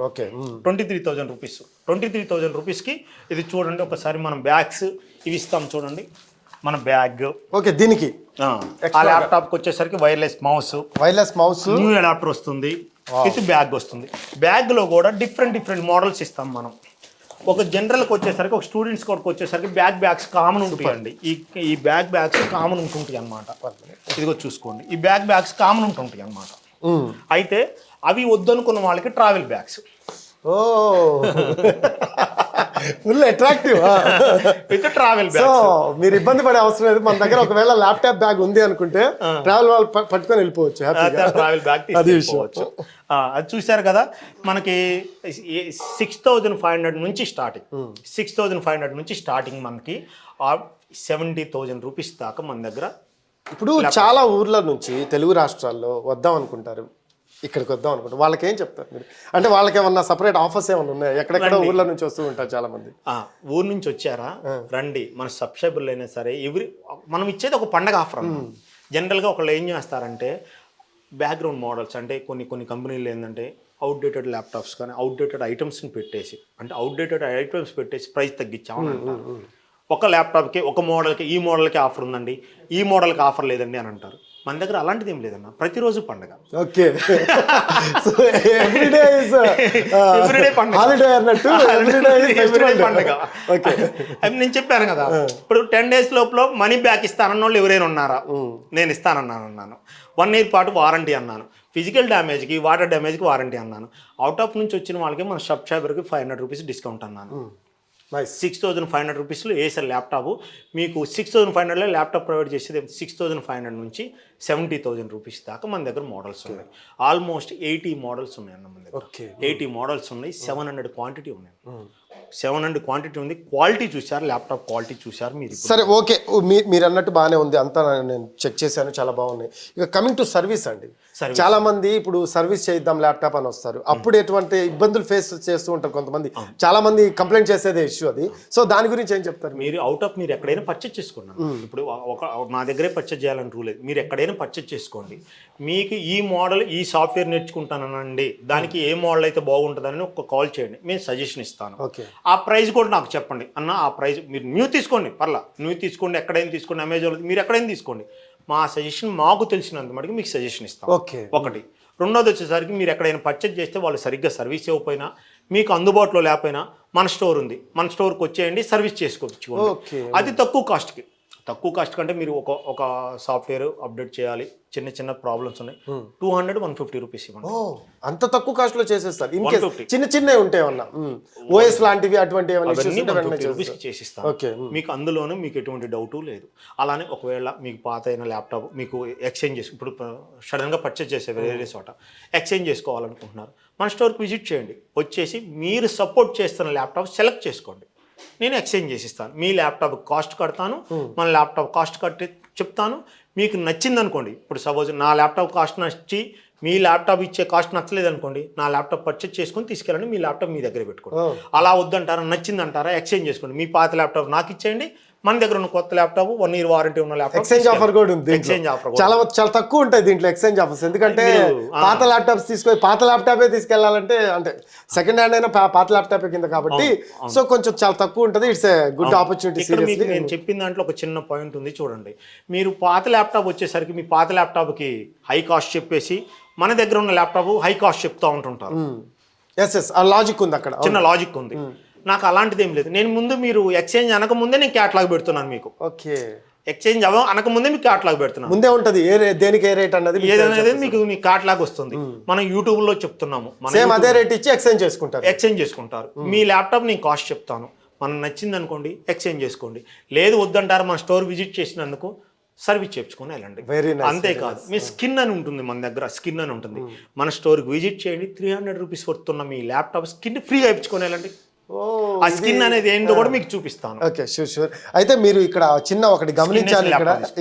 ఓకే. 23,000 రూపీస్. 23,000 రూపీస్కి ఇది చూడండి ఒకసారి. మనం బ్యాగ్స్ ఇవి ఇస్తాం చూడండి. మన బ్యాగ్ ఓకే. దీనికి ఆ ల్యాప్టాప్కి వచ్చేసరికి వైర్లెస్ మౌస్ న్యూ అడాప్టర్ వస్తుంది. ఇది బ్యాగ్ వస్తుంది. బ్యాగ్లో కూడా డిఫరెంట్ మోడల్స్ ఇస్తాం మనం. ఒక జనరల్కి వచ్చేసరికి ఒక స్టూడెంట్స్ కొరకు వచ్చేసరికి బ్యాగ్స్ కామన్ ఉంటాయండి. ఈ బ్యాగ్స్ కామన్ ఉంటుంటాయి అన్నమాట. ఇదిగో చూసుకోండి, ఈ బ్యాగ్స్ కామన్ ఉంటుంటాయి అన్నమాట. అయితే అవి వద్దనుకున్న వాళ్ళకి ట్రావెల్ బ్యాగ్స్. ఓ ఫుల్ అట్రాక్టివ్. ట్రావెల్ సో మీరు ఇబ్బంది పడే అవసరం లేదు. మన దగ్గర ఒకవేళ ల్యాప్టాప్ బ్యాగ్ ఉంది అనుకుంటే ట్రావెల్ వాళ్ళు పట్టుకొని వెళ్ళిపోవచ్చు. ట్రావెల్ బ్యాగ్ తీసుకోవచ్చు. అది చూసారు కదా. మనకి 6,500 నుంచి స్టార్టింగ్. 6,500 నుంచి స్టార్టింగ్ మనకి 70,000 రూపీస్ దాకా మన దగ్గర. ఇప్పుడు చాలా ఊర్ల నుంచి తెలుగు రాష్ట్రాల్లో వద్దాం అనుకుంటారు, ఇక్కడికి వద్దాం అనుకుంటారు. వాళ్ళకి ఏం చెప్తారు మీరు? అంటే వాళ్ళకి ఏమన్నా సపరేట్ ఆఫర్స్ ఏమన్నా ఉన్నాయి? ఎక్కడెక్కడ ఊర్ల నుంచి వస్తూ ఉంటారు చాలా మంది. ఊరు నుంచి వచ్చారా రండి, మన సబ్స్క్రైబర్లు అయినా సరే మనం ఇచ్చేది ఒక పండగ ఆఫర్ అన్నమాట. జనరల్గా ఒకళ్ళు ఏం చేస్తారంటే బ్యాక్గ్రౌండ్ మోడల్స్ అంటే కొన్ని కంపెనీలు ఏంటంటే అవుట్డేటెడ్ ల్యాప్టాప్స్ కానీ అవుట్డేటెడ్ ఐటమ్స్ని పెట్టేసి ప్రైస్ తగ్గించామని అంటారు. ఒక ల్యాప్టాప్కి ఒక మోడల్కి ఈ మోడల్కి ఆఫర్ ఉందండి, ఈ మోడల్కి ఆఫర్ లేదండి అని అంటారు. మన దగ్గర అలాంటిది ఏం లేదన్న, ప్రతిరోజు పండుగ. Okay, so everyday is everyday పండుగ, హాలిడే అన్నట్టు ఎవ్రీడే పండుగ. అది నేను చెప్పాను కదా, ఇప్పుడు 10 days లోపల మనీ బ్యాక్ ఇస్తానన్న వాళ్ళు ఎవరైనా ఉన్నారా? నేను ఇస్తానన్నాను. 1 year పాటు వారంటీ అన్నాను. ఫిజికల్ డ్యామేజ్కి, వాటర్ డ్యామేజ్కి వారంటీ అన్నాను. అవుట్ ఆఫ్ నుంచి వచ్చిన వాళ్ళకి మన సబ్స్క్రైబర్కి 500 రూపీస్ డిస్కౌంట్ అన్నాను. 6,500 రూపీస్లో ఏసర్ ల్యాప్టాప్ మీకు 6,500లో ల్యాప్టాప్ ప్రొవైడ్ చేసేది 6,500 నుంచి 70,000 రూపీస్ దాకా మన దగ్గర మోడల్స్ ఉన్నాయి. ఆల్మోస్ట్ 80 మోడల్స్ ఉన్నాయి అన్న మన దగ్గర. 80 మోడల్స్ ఉన్నాయి, 700 క్వాంటిటీ ఉన్నాయి. 700 క్వాంటిటీ ఉంది. క్వాలిటీ చూసారు, ల్యాప్టాప్ క్వాలిటీ చూసారు మీరు. సరే, ఓకే, మీరు అన్నట్టు బాగానే ఉంది, అంతా నేను చెక్ చేశాను, చాలా బాగున్నాయి. ఇక కమింగ్ టు సర్వీస్ అండి, చాలా మంది ఇప్పుడు సర్వీస్ చేద్దాం ల్యాప్టాప్ అని వస్తారు, అప్పుడు ఎటువంటి ఇబ్బందులు ఫేస్ చేస్తూ ఉంటారు కొంతమంది, చాలా మంది కంప్లైంట్ చేసేదే ఇష్యూ అది. సో దాని గురించి ఏం చెప్తారు? మీరు అవుట్ ఆఫ్ మీరు ఎక్కడైనా పర్చేజ్ చేసుకున్నాను, ఇప్పుడు నా దగ్గరే పర్చేజ్ చేయాలని రూల్ లేదు. మీరు ఎక్కడైనా పర్చేజ్ చేసుకోండి. మీకు ఈ మోడల్, ఈ సాఫ్ట్వేర్ నేర్చుకుంటానండి, దానికి ఏ మోడల్ అయితే బాగుంటుందని ఒక కాల్ చేయండి, మేము సజెషన్ ఇస్తాను. ఓకే, ఆ ప్రైస్ కూడా నాకు చెప్పండి అన్న, ఆ ప్రైస్ మీరు న్యూ తీసుకోండి, పర్లా న్యూ తీసుకోండి, ఎక్కడైనా తీసుకోండి, అమెజాన్ మీరు ఎక్కడైనా తీసుకోండి. మా సజెషన్ మాకు తెలిసినంత మటుకు మీకు సజెషన్ ఇస్తాం. ఓకే, ఒకటి. రెండోది వచ్చేసరికి మీరు ఎక్కడైనా పర్చేజ్ చేస్తే వాళ్ళు సరిగ్గా సర్వీస్ ఇవ్వకపోయినా, మీకు అందుబాటులో లేకపోయినా మన స్టోర్ ఉంది, మన స్టోర్కి వచ్చేయండి, సర్వీస్ చేసుకోవచ్చు. అది తక్కువ కాస్ట్కి. తక్కువ కాస్ట్ కంటే మీరు ఒక సాఫ్ట్వేర్ అప్డేట్ చేయాలి, చిన్న చిన్న ప్రాబ్లమ్స్ ఉన్నాయి, 200-150 రూపీస్ ఇవ్వండి. అంత తక్కువ కాస్ట్ లో చేసేస్తారు. ఇన్ కేస్ చిన్న చిన్నవి ఉంటాయి అన్న ఓఎస్ లాంటివి, అటువంటి రూపీస్కి చేసిస్తాను. మీకు అందులోనూ మీకు ఎటువంటి డౌట్ లేదు. అలానే ఒకవేళ మీకు పాత అయిన ల్యాప్టాప్ మీకు ఎక్స్చేంజ్ చేసి, ఇప్పుడు సడన్గా పర్చేజ్ చేసే వేరే చోట ఎక్స్చేంజ్ చేసుకోవాలనుకుంటున్నారు, మన స్టోర్కి విజిట్ చేయండి, వచ్చేసి మీరు సపోర్ట్ చేస్తున్న ల్యాప్టాప్ సెలెక్ట్ చేసుకోండి, నేను ఎక్స్చేంజ్ చేసిస్తాను. మీ ల్యాప్టాప్ కాస్ట్ కడతాను, మన ల్యాప్టాప్ కాస్ట్ కట్టి చెప్తాను. మీకు నచ్చింది అనుకోండి, ఇప్పుడు సపోజ్ నా ల్యాప్టాప్ కాస్ట్ నచ్చి మీ ల్యాప్టాప్ ఇచ్చే కాస్ట్ నచ్చలేదు అనుకోండి, నా ల్యాప్టాప్ పర్చేజ్ చేసుకొని తీసుకెళ్ళండి, మీ ల్యాప్టాప్ మీ దగ్గర పెట్టుకోండి. అలా వద్దంటారా, నచ్చింది అంటారా, ఎక్స్చేంజ్ చేసుకోండి. మీ పాత ల్యాప్టాప్ నాకు ఇచ్చేయండి, మన దగ్గర ఉన్న కొత్త ల్యాప్టాప్ 1 year వారంటీ ఉన్న ల్యాప్టాప్ ఎక్స్చేంజ్ ఆఫర్ కూడా ఉంది. ఎక్స్చేంజ్ ఆఫర్ చాలా తక్కువ ఉంటాయి దీంట్లో ఎక్స్చేంజ్ ఆఫర్స్, ఎందుకంటే పాత ల్యాప్టాప్స్ తీసుకొని పాత ల్యాప్టాపే తీసుకెళ్లాలంటే, అంటే సెకండ్ హ్యాండ్ అయినా పాత ల్యాప్టాప్ కింద కాబట్టి, సో కొంచెం చాలా తక్కువ ఉంటుంది. It's a good opportunity. మీకు నేను చెప్పిన దాంట్లో ఒక చిన్న పాయింట్ ఉంది చూడండి. మీరు పాత ల్యాప్టాప్ వచ్చేసరికి మీ పాత ల్యాప్టాప్కి హై కాస్ట్ చెప్పేసి మన దగ్గర ఉన్న ల్యాప్టాప్ హై కాస్ట్ చెప్తూ ఉంటుంటారు. ఆ లాజిక్ ఉంది, అక్కడ చిన్న లాజిక్ ఉంది. నాకు అలాంటిది ఏం లేదు. నేను ముందు మీరు ఎక్స్చేంజ్ అనకముందే నేను క్యాటలాగ్ పెడుతున్నాను మీకు. ఓకే, ఎక్స్చేంజ్ అనకముందే మీకు క్యాటలాగ్ పెడుతున్నాను. ముందే ఉంటుంది దేనికి ఏ రేట్ అన్నది, ఏదనేది మీకు క్యాటలాగ్ వస్తుంది. మనం యూట్యూబ్ లో చెప్తున్నాము, సేమ్ అదే రేట్ ఇచ్చి ఎక్స్చేంజ్ చేసుకుంటారు. మీ ల్యాప్టాప్ నేను కాస్ట్ చెప్తాను, మనం నచ్చింది అనుకోండి ఎక్స్చేంజ్ చేసుకోండి, లేదు వద్దంటారు మన స్టోర్ విజిట్ చేసినందుకు సర్వీస్ చేయించుకొని వెళ్ళండి. అంతేకాదు, మీ స్కిన్ అని ఉంటుంది, మన దగ్గర స్కిన్ అని ఉంటుంది, మన స్టోర్కి విజిట్ చేయండి, 300 రూపీస్ వర్తున్న మీ ల్యాప్టాప్ స్కిన్ ఫ్రీగా ఇప్పించుకొని వెళ్ళండి. ఆ స్కిన్ అనేది ఏంటో కూడా మీకు చూపిస్తాను. Okay, sure. అయితే మీరు ఇక్కడ చిన్న ఒకటి గమనించాలి,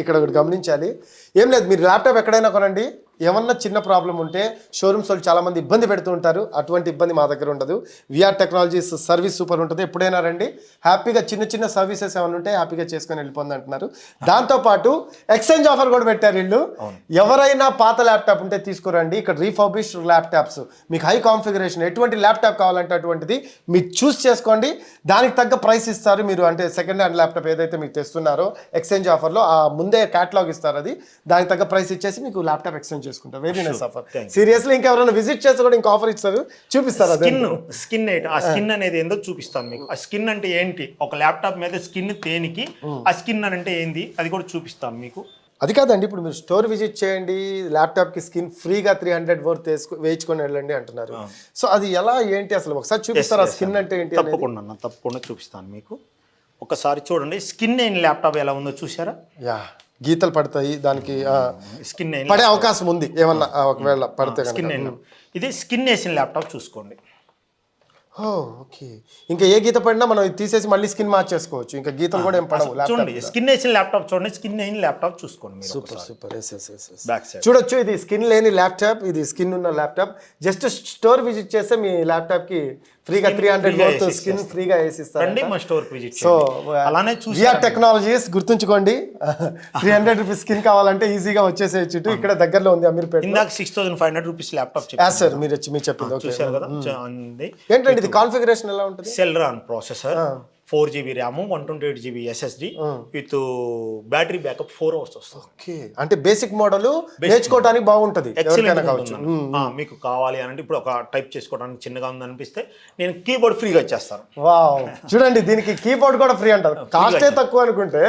ఇక్కడ ఒకటి గమనించాలి. ఏం లేదు, మీరు ల్యాప్టాప్ ఎక్కడైనా కొనండి, ఏమన్నా చిన్న ప్రాబ్లం ఉంటే షోరూమ్స్ వాళ్ళు చాలా మంది ఇబ్బంది పెడుతూ ఉంటారు, అటువంటి ఇబ్బంది మా దగ్గర ఉండదు. విఆర్ టెక్నాలజీస్ సర్వీస్ సూపర్ ఉంటుంది. ఎప్పుడైనా రండి, హ్యాపీగా చిన్న సర్వీసెస్ ఏమైనా ఉంటే హ్యాపీగా చేసుకొని వెళ్ళిపోండి అంటున్నారు. దాంతోపాటు ఎక్స్చేంజ్ ఆఫర్ కూడా పెట్టారు వీళ్ళు. ఎవరైనా పాత ల్యాప్టాప్ ఉంటే తీసుకురండి, ఇక్కడ రీఫర్బిష్డ్ ల్యాప్టాప్స్, మీకు హై కాన్ఫిగరేషన్ ఎటువంటి ల్యాప్టాప్ కావాలంటే అటువంటిది మీరు చూస్ చేసుకోండి, దానికి తగ్గ ప్రైస్ ఇస్తారు. మీరు అంటే సెకండ్ హ్యాండ్ ల్యాప్టాప్ ఏదైతే మీకు తెస్తున్నారో ఎక్స్చేంజ్ ఆఫర్లో ఆ ముందే క్యాటలాగ్ ఇస్తారు, అది దానికి తగ్గ ప్రైస్ ఇచ్చేసి మీకు ల్యాప్టాప్ ఎక్స్చేంజ్ చేసుకుంటారు. Very nice offer. సీరియస్లీ ఇంకెవరైనా విజిట్ చేస్తే కూడా ఇంకా ఆఫర్ ఇస్తారు, చూపిస్తారు. స్కిన్ ఆ స్కిన్ అనేది ఏందో చూపిస్తాను మీకు. ఆ స్కిన్ అంటే ఏంటి, ఒక ల్యాప్టాప్ మీద స్కిన్ తేనికి ఆ స్కిన్ అంటే ఏంది అది కూడా చూపిస్తాను మీకు. అది కాదండి, ఇప్పుడు మీరు స్టోర్ విజిట్ చేయండి, ల్యాప్టాప్కి స్కిన్ ఫ్రీగా 300 వర్త్ వేయించుకొని వెళ్ళండి అంటున్నారు. సో అది ఎలా ఏంటి అసలు ఒకసారి చూపిస్తారా, స్కిన్ అంటే ఏంటి? తప్పకుండా చూపిస్తాను మీకు. ఒకసారి చూడండి స్కిన్ అయిన ల్యాప్టాప్ ఎలా ఉందో చూసారా? గీతలు పడతాయి, దానికి స్కిన్ పడే అవకాశం ఉంది ఏమన్నా ఒకవేళ పడితే. స్కిన్ ఇది స్కిన్ వేసిన ల్యాప్టాప్ చూసుకోండి. ఓకే, ఇంకా ఏ గీత పడినా మనం తీసేసి మళ్ళీ స్కిన్ మార్చేసుకోవచ్చు, ఇంకా గీతలు కూడా ఏం పడవు. చూడండి స్కిన్ వేసిన ల్యాప్టాప్ చూడండి, స్కిన్ అయిన ల్యాప్టాప్ చూసుకోండి. సూపర్. చూడొచ్చు, ఇది స్కిన్ లేని ల్యాప్టాప్, ఇది స్కిన్ ఉన్న ల్యాప్టాప్. జస్ట్ స్టోర్ విజిట్ చేస్తే మీ ల్యాప్టాప్ కి ఫ్రీగా 300 వర్త్ స్కిన్ ఫ్రీగా వేసిస్తారు. సో అలానే విఆర్ టెక్నాలజీస్ గుర్తుంచుకోండి, 300 రూపీస్ స్కిన్ కావాలంటే ఈజీగా వచ్చేసేయచ్చు. ఇక్కడ దగ్గరలో ఉంది అమీర్పేట. ఇందాక 6,500 రూపీస్ ల్యాప్టాప్ సార్ మీరు చెప్పింది. చూసారు కదా. ఏంటంటే ఇది కాన్ఫిగరేషన్ ఎలా ఉంటుంది? Celeron processor, 4 GB RAM 128 GB SSD with battery backup 4 hours వస్తుంది. ఓకే, అంటే బేసిక్ మోడల్ నేర్చుకోవడానికి బాగుంటది ఎవరికైనా కావచ్చు. మీకు కావాలి అని అంటే ఇప్పుడు ఒక టైప్ చేసుకోవడానికి చిన్నగా ఉందనిపిస్తే నేను కీబోర్డ్ ఫ్రీగా ఇచ్చేస్తాను. వావ్, చూడండి దీనికి కీబోర్డ్ కూడా ఫ్రీ అంటారు. కాస్టే తక్కువ అనుకుంటే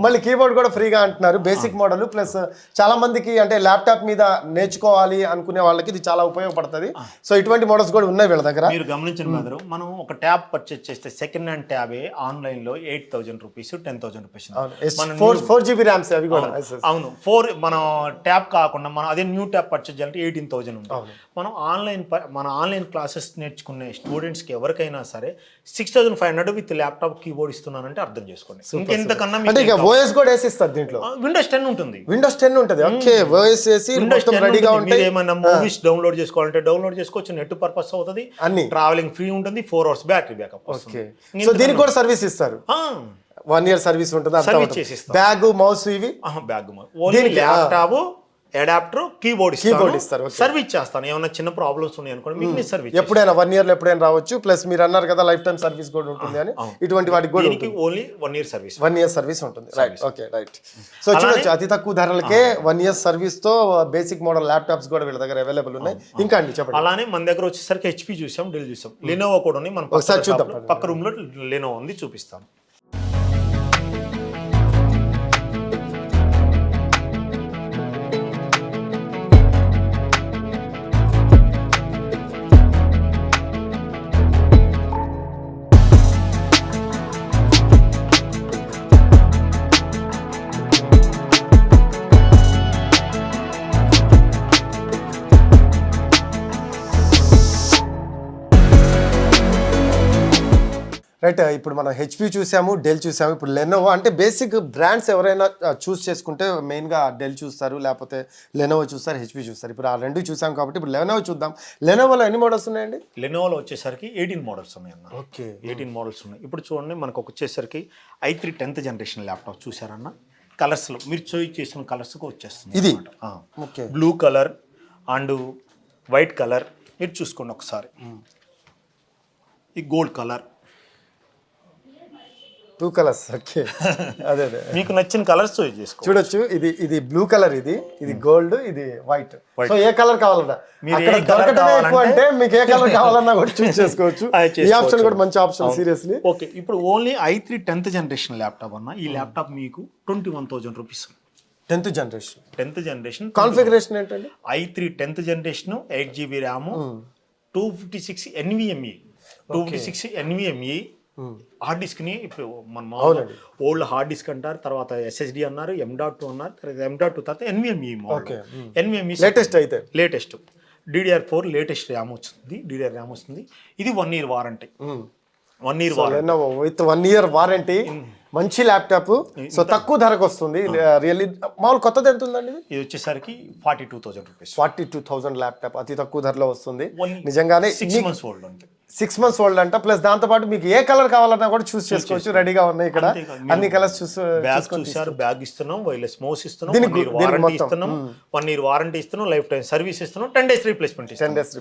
మళ్ళీ కీబోర్డ్ కూడా ఫ్రీగా అంటున్నారు. బేసిక్ మోడల్ ప్లస్ చాలా మందికి అంటే ల్యాప్టాప్ మీద నేర్చుకోవాలి అనుకునే వాళ్ళకి ఇది చాలా ఉపయోగపడుతుంది. సో ఇటువంటి మోడల్స్ కూడా ఉన్నాయి వీళ్ళ దగ్గర. మీరు గమనించిన మాదిరి మనం ఒక ట్యాబ్ పర్చేస్ చేస్తే సెకండ్ హ్యాండ్ ట్యాబే ఆన్లైన్ లో 8,000 రూపీస్ 10,000 రూపీస్. 4 GB ర్యామ్స్ అవి కూడా. అవును, మనం ట్యాబ్ కాకుండా మనం అదే న్యూ ట్యాబ్ పర్చేస్ చేయాలంటే 18,000 ఉంది. మనం ఆన్లైన్ క్లాసెస్ నేర్చుకునే స్టూడెంట్స్ కి ఎవరికైనా సరే 6,500 విత్ ల్యాప్టాప్ కీబోర్డ్ ఇస్తున్నానంటే అర్థం చేసుకోండి. ఇంకెంతకన్నా అంటే ఇక ఓఎస్ కూడా వేసిస్తారు దీంట్లో. విండోస్ 10 ఉంటుంది. విండోస్ 10 ఉంటుంది. ఓకే, ఓఎస్ వేసి మొత్తం రెడీగా ఉంటాయి. ఏమైనా మూవీస్ డౌన్లోడ్ చేసుకోవాలంటే డౌన్లోడ్ చేసుకోవచ్చు. నెట్ పర్పస్ అవుతుంది, అన్ని ట్రావెలింగ్ ఫ్రీ ఉంటుంది, 4 hours battery backup. Okay, so దీనికి కూడా సర్వీస్ ఇస్తారు. 1 year సర్వీస్ ఉంటుంది. బ్యాగ్ మౌస్ ఇవి bag only laptop adapter keyboard ఇస్తారు. సర్వీస్ చేస్తాను. ఏమైనా చిన్న ప్రాబ్లమ్స్ ఉన్నాయి అనుకోండి మీకు సర్వీస్ ఎప్పుడైనా 1 year లో ఎప్పుడైనా రావచ్చు. ప్లస్ మీరు అన్నారు కదా లైఫ్ టైం సర్వీస్ కూడా ఉంటుంది అని, ఇటువంటి వాటికి కూడా only 1 year service. 1 year service ఉంటుంది. Right, okay, right. సో చూడొచ్చు అతి తక్కువ ధరలకే 1 year సర్వీస్ తో బేసిక్ మోడల్ ల్యాప్టాప్స్ కూడా వీళ్ళ దగ్గర అవైలబుల్ ఉన్నాయి. ఇంకా అండి చెప్పండి. అలానే మన దగ్గర వచ్చేసరికి HP చూసాం, డెల్ చూసాం, లెనోవో కూడా ఉంది. మనం ఒకసారి చూద్దాం. పక్క రూమ్ లో లెనోవో ఉంది, చూపిస్తాను. రైట్, ఇప్పుడు మనం HP చూసాము, డెల్ చూసాము, ఇప్పుడు లెనోవో. అంటే బేసిక్ బ్రాండ్స్ ఎవరైనా చూస్ చేసుకుంటే మెయిన్గా డెల్ చూస్తారు, లేకపోతే లెనోవో చూస్తారు, HP చూస్తారు. ఇప్పుడు ఆ రెండు చూసాం కాబట్టి ఇప్పుడు లెనోవో చూద్దాం. లెనోవోలో ఎన్ని మోడల్స్ ఉన్నాయండి? లెనోవోలో వచ్చేసరికి 18 మోడల్స్ ఉన్నాయి అన్న. ఓకే, 18 మోడల్స్ ఉన్నాయి. ఇప్పుడు చూడండి, మనకు వచ్చేసరికి i3 10th జనరేషన్ ల్యాప్టాప్ చూసారన్న. కలర్స్లో మీరు చాయిస్ చేసిన కలర్స్కి వచ్చేస్తుంది. ఇది okay, blue colour and white colour. మీరు చూసుకోండి ఒకసారి. ఈ గోల్డ్ కలర్, 2 కలర్స్. ఓకే, అదే అదే మీకు నచ్చిన కలర్స్ చాయిస్ చేసుకో. చూడొచ్చు. ఇది బ్లూ కలర్, ఇది గోల్డ్, ఇది వైట్. సో ఏ కలర్ కావాలన్నా మీరు అంటే మీకు ఏ కలర్ కావాలన్నా కూడా చూస్ చేసుకోవచ్చు. ఈ ఆప్షన్ కూడా మంచి ఆప్షన్ సీరియస్లీ. ఓకే, ఇప్పుడు only i3 10th generation laptop అన్న. ఈ ల్యాప్టాప్ మీకు 21,000 రూపీస్. 10th జనరేషన్ కాన్ఫిగరేషన్ ఏంటండి? i3 10th generation 8 GB RAM 256 NVMe 256 NVMe hard disk ని. ఇప్పుడు మన ఓల్డ్ హార్డ్ డిస్క్ అంటారు, తర్వాత SSD అన్నారు, M.2 అన్నారు, M.2 తర్వాత NVMe మోడల్. NVMe లేటెస్ట్ అయితే లేటెస్ట్ DDR4 లేటెస్ట్ ర్యామ్ వస్తుంది, DDR ర్యామ్ వస్తుంది. ఇది 1 year warranty. 1 year warranty with 1 year warranty. మంచి ల్యాప్టాప్. సో తక్కువ ధరకు వస్తుంది. రియల్లీ మామూలు కొత్తది ఎంత ఉందండి? ఇది వచ్చేసరికి 42,000 రూపీస్. 42,000 ల్యాప్టాప్ అతి తక్కువ ధరలో వస్తుంది. నిజంగానే 6 months ఓల్డ్ అంటే 6 months ఓల్డ్ అంట. ప్లస్ దాంతో పాటు మీకు ఏ కలర్ కావాలన్నా కూడా చూస్ చేసుకోవచ్చు. రెడీగా ఉన్నాయి ఇక్కడ అన్ని కలర్స్ చూసారు. బ్యాగ్ ఇస్తున్నాం, వైర్లెస్ మౌస్ ఇస్తున్నాం, 1 year వారంటీ ఇస్తున్నాం, 1 year వారంటీ ఇస్తున్నాం, లైఫ్ టైం సర్వీస్ ఇస్తున్నాం, 10 days replacement. 10 days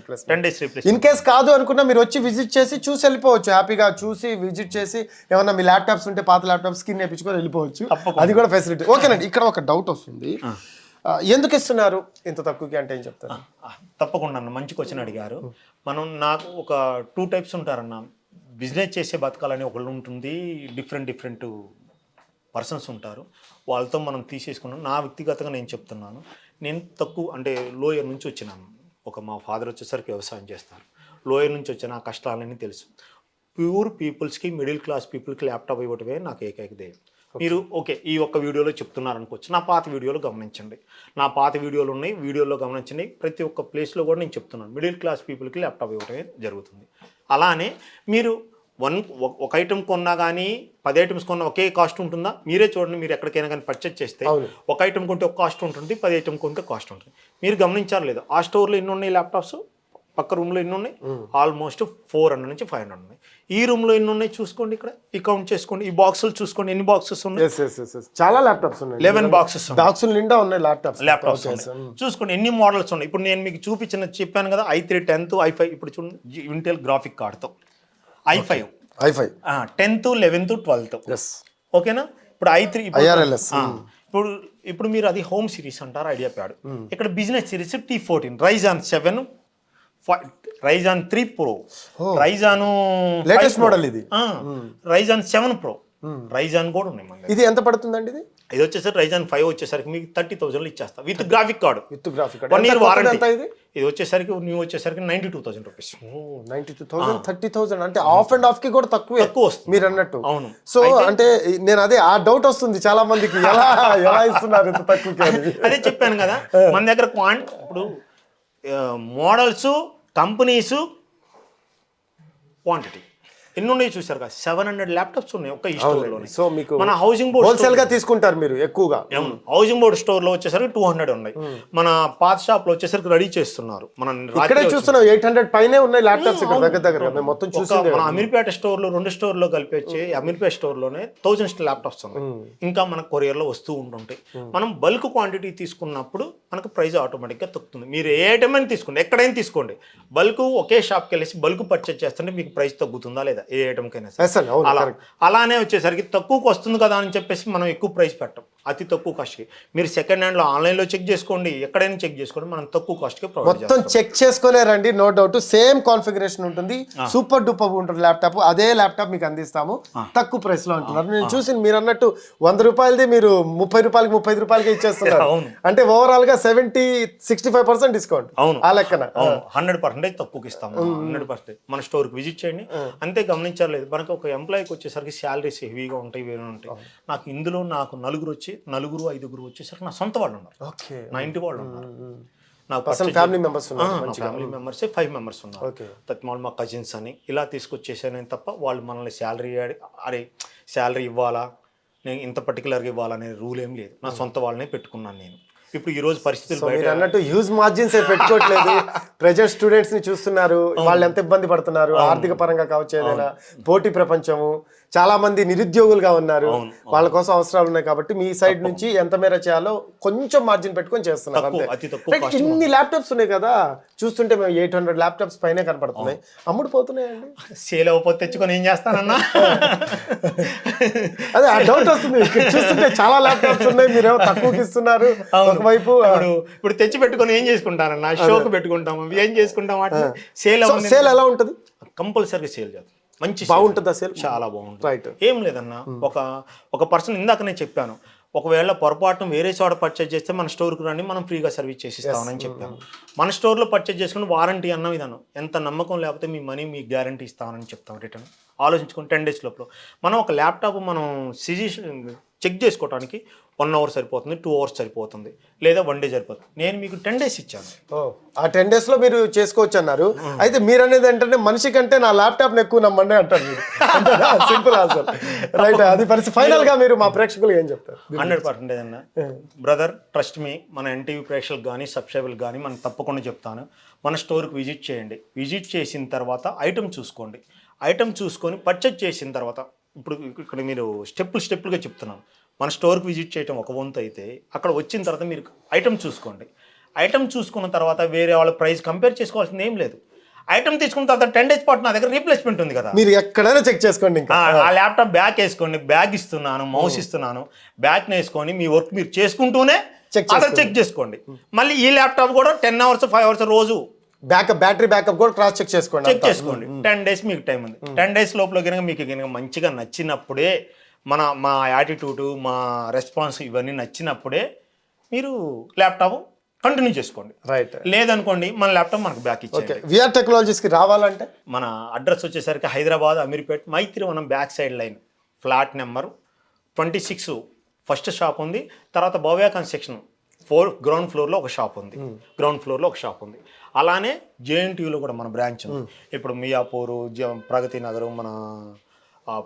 replacement. In case కాదు అనుకున్నా మీరు వచ్చి విజిట్ చేసి చూసి వెళ్ళిపోవచ్చు. హ్యాపీగా చూసి విజిట్ చేసి ఏమన్నా మీ ల్యాప్టాప్స్ ఉంటే పాత ల్యాప్టాప్ స్కిన్ వేయించుకొని వెళ్ళిపోవచ్చు. అది కూడా ఫెసిలిటీ. ఓకేనండి, ఇక్కడ ఒక డౌట్ వస్తుంది. ఎందుకు ఇస్తున్నారు ఇంత తక్కువకి అంటే ఏం చెప్తారు? తప్పకుండా అన్న, మంచి క్వశ్చన్ అడిగారు. నాకు ఒక 2 types ఉంటారన్న. బిజినెస్ చేసే బతకాలని ఒకళ్ళు ఉంటుంది, డిఫరెంట్ పర్సన్స్ ఉంటారు. వాళ్ళతో మనం తీసేసుకున్నాం. నా వ్యక్తిగతంగా నేను చెప్తున్నాను, నేను తక్కువ అంటే లోయర్ నుంచి వచ్చినాను. మా ఫాదర్ వచ్చేసరికి వ్యవసాయం చేస్తారు. లోయర్ నుంచి వచ్చిన కష్టాలన్నీ తెలుసు. ప్యూర్ పీపుల్స్కి, మిడిల్ క్లాస్ పీపుల్కి ల్యాప్టాప్ ఇవ్వటమే నాకు ఏకైక ధ్యేయం. మీరు ఓకే ఈ ఒక్క వీడియోలో చెప్తున్నారు అనుకోవచ్చు, నా పాత వీడియోలు గమనించండి. నా పాత వీడియోలు ఉన్నాయి, వీడియోలో గమనించండి. ప్రతి ఒక్క ప్లేస్లో కూడా నేను చెప్తున్నాను, మిడిల్ క్లాస్ పీపుల్కి ల్యాప్టాప్ ఇవ్వటమే జరుగుతుంది. అలానే మీరు ఒక ఐటమ్ కొన్నా కానీ 10 items కొన్నా ఒకే కాస్ట్ ఉంటుందా? మీరే చూడండి. మీరు ఎక్కడికైనా కానీ పర్చేజ్ చేస్తే ఒక ఐటమ్ కొంటే ఒక కాస్ట్ ఉంటుంది, 10 items కొంటే కాస్ట్ ఉంటుంది. మీరు గమనించారు లేదు? ఆ స్టోర్లో ఎన్ని ఉన్నాయి ల్యాప్టాప్స్? పక్క రూమ్లో ఎన్ని ఉన్నాయి? ఆల్మోస్ట్ 400 నుంచి 500 ఉన్నాయి. ఈ రూమ్లో ఎన్ని ఉన్నాయి చూసుకోండి. ఇక్కడ ఈ కౌంట్ చేసుకోండి. ఈ బాక్సులు చూసుకోండి, ఎన్ని బాక్సెస్ ఉన్నాయి? చాలా ల్యాప్టాప్స్ ఉన్నాయి. 11 బాక్సెస్ బాక్సులు నిండా ఉన్నాయి ల్యాప్టాప్స్. చూసుకోండి ఎన్ని మోడల్స్ ఉన్నాయి. ఇప్పుడు నేను మీకు చెప్పాను కదా i3 10th i5. ఇప్పుడు చూడండి Intel graphic కార్డ్తో i5 i5 10th 11th 12th yes ఓకేనా. ఇప్పుడు i3 IRLS. ఇప్పుడు మీరు అది హోమ్ సిరీస్ అంటారు ఐడియా ప్యాడ్. ఇక్కడ business series T14 Ryzen 7 Ryzen 3 Pro Ryzen latest model ఇది. Ryzen 7 Pro Ryzen కూడా ఉన్నాయి మన దగ్గర. ఇది ఎంత పడుతుందండి ఇది? ఇది వచ్చేసరికి Ryzen 5 వచ్చేసరికి మీకు 30,000 ఇచ్చేస్తా with graphic card. With graphic 1 year warranty. ఇది ఇది వచ్చేసరికి న్యూ వచ్చేసరికి 92,000 రూపీస్. 92,000 30,000 అంటే ఆఫ్ అండ్ ఆఫ్ కి కూడా తక్కువ వస్తుంది మీరు అన్నట్టు. అవును. సో అంటే నేను అదే ఆ డౌట్ వస్తుంది చాలా మందికి, ఎలా ఇస్తున్నారు ఇంత తక్కువ? అదే చెప్పాను కదా మన దగ్గర ఇప్పుడు మోడల్స్ కంపెనీస్ క్వాంటిటీ ఎన్ని ఉన్నాయి చూసారు కదా. 700 ల్యాప్టాప్స్ ఉన్నాయి ఒక్క ఈ స్టోర్ లో. సో మీకు మన హౌసింగ్ బోర్డ్ హోల్సేల్ గా తీసుకుంటారు మీరు ఎక్కువగా. హౌసింగ్ బోర్డ్ స్టోర్ లో వచ్చేసరికి 200 ఉన్నాయి. మన పాత షాప్ లో వచ్చేసరికి రెడీ చేస్తున్నారు. మనం ఇక్కడే చూస్తున్నాం 800 పైనే ఉన్నాయి ల్యాప్టాప్స్ ఇక్కడ దగ్గర మేము మొత్తం చూసాం. మన అమీర్పేట స్టోర్ లో 2 స్టోర్ లో కలిపి వచ్చి అమీర్పేట స్టోర్ లోనే 1000 ల్యాప్టాప్స్ ఉన్నాయి. ఇంకా మన కొరియర్ లో వస్తూ ఉంటుంటాయి. మనం బల్క్ క్వాంటిటీ తీసుకున్నప్పుడు మనకు ప్రైస్ ఆటోమేటిక్ గా తగ్గుతుంది. మీరు ఏ ఐటమ్ అయినా తీసుకోండి, ఎక్కడైనా తీసుకోండి, బల్క్ ఒకే షాప్కి వెళ్ళేసి బల్క్ పర్చేస్ చేస్తుంటే మీకు ప్రైస్ తగ్గుతుందా లేదా ఏ ఐటమ్ కైనా సరే. అలానే వచ్చేసరికి తక్కువకి వస్తుంది కదా అని చెప్పేసి మనం ఎక్కువ ప్రైస్ పెట్టం, అతి తక్కువ కాస్ట్కి. మీరు సెకండ్ హ్యాండ్ లో ఆన్లైన్ లో చెక్ చేసుకోండి, ఎక్కడైనా చెక్ చేసుకోండి, మనం తక్కువ కాస్ట్ కి ప్రొవైడ్ చేస్తాం. మొత్తం చెక్ చేసుకునే రండి, నో డౌట్. సేమ్ కాన్ఫిగరేషన్ ఉంటుంది, సూపర్ డూపర్ ఉంటుంది ల్యాప్టాప్. అదే ల్యాప్టాప్ మీకు అందిస్తాము తక్కువ ప్రైస్ లో అంటున్నారు. నేను చూసి మీరు అన్నట్టు 100 రూపాయలది మీరు 30 రూపాయలకి 35 రూపాయలకి ఇచ్చేస్తున్నారు. అంటే ఓవరాల్ గా 65% డిస్కౌంట్. అవును ఆ లెక్కన 100% తక్కువకి ఇస్తాము. 100% మన స్టోర్ కి విజిట్ చేయండి. అంతే గమనించలేదు, మనకి ఒక ఎంప్లాయీకి వచ్చేసరికి శాలరీస్ హెవీగా ఉంటాయి, వేరే ఉంటాయి. నాకు నలుగురు 5 వచ్చేసరికి నా సొంత వాళ్ళు ఉన్నారు, నా ఇంటి వాళ్ళు ఉన్నారు. నాకు family members family members 5 members ఉన్నారు. తత్మాలు మా కజిన్స్ అని ఇలా తీసుకొచ్చేసాను తప్ప వాళ్ళు మనల్ని శాలరీ ఇవ్వాలా, నేను ఇంత పర్టికులర్గా ఇవ్వాలనే రూల్ ఏం లేదు. నా సొంత వాళ్ళనే పెట్టుకున్నాను నేను. ఇప్పుడు ఈ రోజు పరిస్థితులు బయట అన్నట్టు హ్యూజ్ మార్జిన్స్ పెట్టుకోవట్లేదు. ప్రెజర్ స్టూడెంట్స్ ని చూస్తున్నారు, వాళ్ళు ఎంత ఇబ్బంది పడుతున్నారు ఆర్థిక పరంగా కావచ్చు, ఏదైనా పోటీ ప్రపంచము, చాలా మంది నిరుద్యోగులుగా ఉన్నారు, వాళ్ళ కోసం అవసరాలు ఉన్నాయి. కాబట్టి మీ సైడ్ నుంచి ఎంత మేర చేయాలో కొంచెం మార్జిన్ పెట్టుకొని చేస్తున్నారు అంతే. ఇన్ని ల్యాప్టాప్స్ ఉన్నాయి కదా, చూస్తుంటే మేము 800 ల్యాప్టాప్స్ పైనే కనపడుతున్నాయి, అమ్ముడు పోతున్నాయండి. సేల్ అవ్వకపోతే తెచ్చుకొని ఏం చేస్తానన్నా, అదే ఆ డౌట్ వస్తుంది. చూస్తుంటే చాలా ల్యాప్టాప్స్ ఉన్నాయి, మీరేమో తక్కువకి ఇస్తున్నారు. ఒకవైపు ఇప్పుడు తెచ్చి పెట్టుకొని ఏం చేసుకుంటానన్నా, షోకు పెట్టుకుంటాము, ఏం చేసుకుంటాం. సేల్ ఎలా ఉంటుంది? కంపల్సరీగా సేల్ చేస్తాం. మంచి బాగుంటుందా సేల్? చాలా బాగుంటుంది. రైట్. ఏం లేదన్నా, ఒక పర్సన్ ఇందాక నేను చెప్పాను, ఒకవేళ పొరపాటున వేరే చోట పర్చేజ్ చేస్తే మన స్టోర్కి రండి, మనం ఫ్రీగా సర్వీస్ చేసి ఇస్తామని చెప్పాను. మన స్టోర్లో పర్చేజ్ చేసుకుని వారంటీ అన్న విధానం, ఎంత నమ్మకం లేకపోతే మీ మనీ మీకు గ్యారంటీ ఇస్తామని చెప్తాం. రిటర్న్ ఆలోచించుకుని 10 days లోపల మనం ఒక ల్యాప్టాప్ మనం చెక్ చేసుకోవడానికి 1 hour సరిపోతుంది, 2 hours సరిపోతుంది, లేదా 1 day సరిపోతుంది. నేను మీకు 10 days ఇచ్చాను. ఆ 10 days లో మీరు చేసుకోవచ్చు అన్నారు. అయితే మీరు అనేది ఏంటంటే మనిషి కంటే నా ల్యాప్టాప్ ఎక్కువ నమ్మండి అంటారు మీరు. Simple answer. రైట్. అది పరిస్థితి. ఫైనల్ గా మీరు మా ప్రేక్షకులు ఏం చెప్తారు? 100% అన్న బ్రదర్, ట్రస్ట్ మీ. మన ఎన్టీవీ ప్రేక్షకులు కానీ సబ్స్క్రైబర్లు కానీ మనం తప్పకుండా చెప్తాను, మన స్టోర్కి విజిట్ చేయండి. విజిట్ చేసిన తర్వాత ఐటమ్ చూసుకోండి. ఐటమ్ చూసుకొని పర్చేజ్ చేసిన తర్వాత, ఇప్పుడు ఇక్కడ మీరు స్టెప్పులుగా చెప్తున్నాను. మన స్టోర్కి విజిట్ చేయడం ఒక వంతు అయితే, అక్కడ వచ్చిన తర్వాత మీరు ఐటమ్ చూసుకోండి. ఐటమ్ చూసుకున్న తర్వాత వేరే వాళ్ళ ప్రైస్ కంపేర్ చేసుకోవాల్సింది ఏం లేదు. ఐటమ్ తీసుకున్న తర్వాత 10 days పాటు నా దగ్గర రీప్లేస్మెంట్ ఉంది కదా, మీరు ఎక్కడైనా చెక్ చేసుకోండి. ఆ ల్యాప్టాప్ బ్యాగ్ వేసుకోండి, బ్యాగ్ ఇస్తున్నాను, మౌస్ ఇస్తున్నాను, బ్యాగ్ వేసుకొని మీ వర్క్ మీరు చేసుకుంటూనే చెక్ చేసుకోండి. మళ్ళీ ఈ ల్యాప్టాప్ కూడా 10 hours 5 hours రోజు బ్యాటరీ బ్యాకప్ కూడా క్రాస్ చెక్ చేసుకోండి. 10 days మీకు టైం ఉంది. 10 days లోపల కనుక మీకు కనుక మంచిగా నచ్చినప్పుడే, మా యాటిట్యూడ్, మా రెస్పాన్స్ ఇవన్నీ నచ్చినప్పుడే మీరు ల్యాప్టాప్ కంటిన్యూ చేసుకోండి. రైట్. లేదనుకోండి మన ల్యాప్టాప్ మనకు బ్యాక్ ఇచ్చేయండి. విఆర్ టెక్నాలజీస్కి రావాలంటే మన అడ్రస్ వచ్చేసరికి Hyderabad Ameerpet Maitrivanam back side line, flat number 26 first shop ఉంది. తర్వాత భవ్య కన్స్ట్రక్షన్ గ్రౌండ్ ఫ్లోర్లో ఒక షాప్ ఉంది. అలానే జేఎన్టీయూలో కూడా మన బ్రాంచ్ ఉంది. ఇప్పుడు మియాపూరు, ప్రగతి నగరం, మన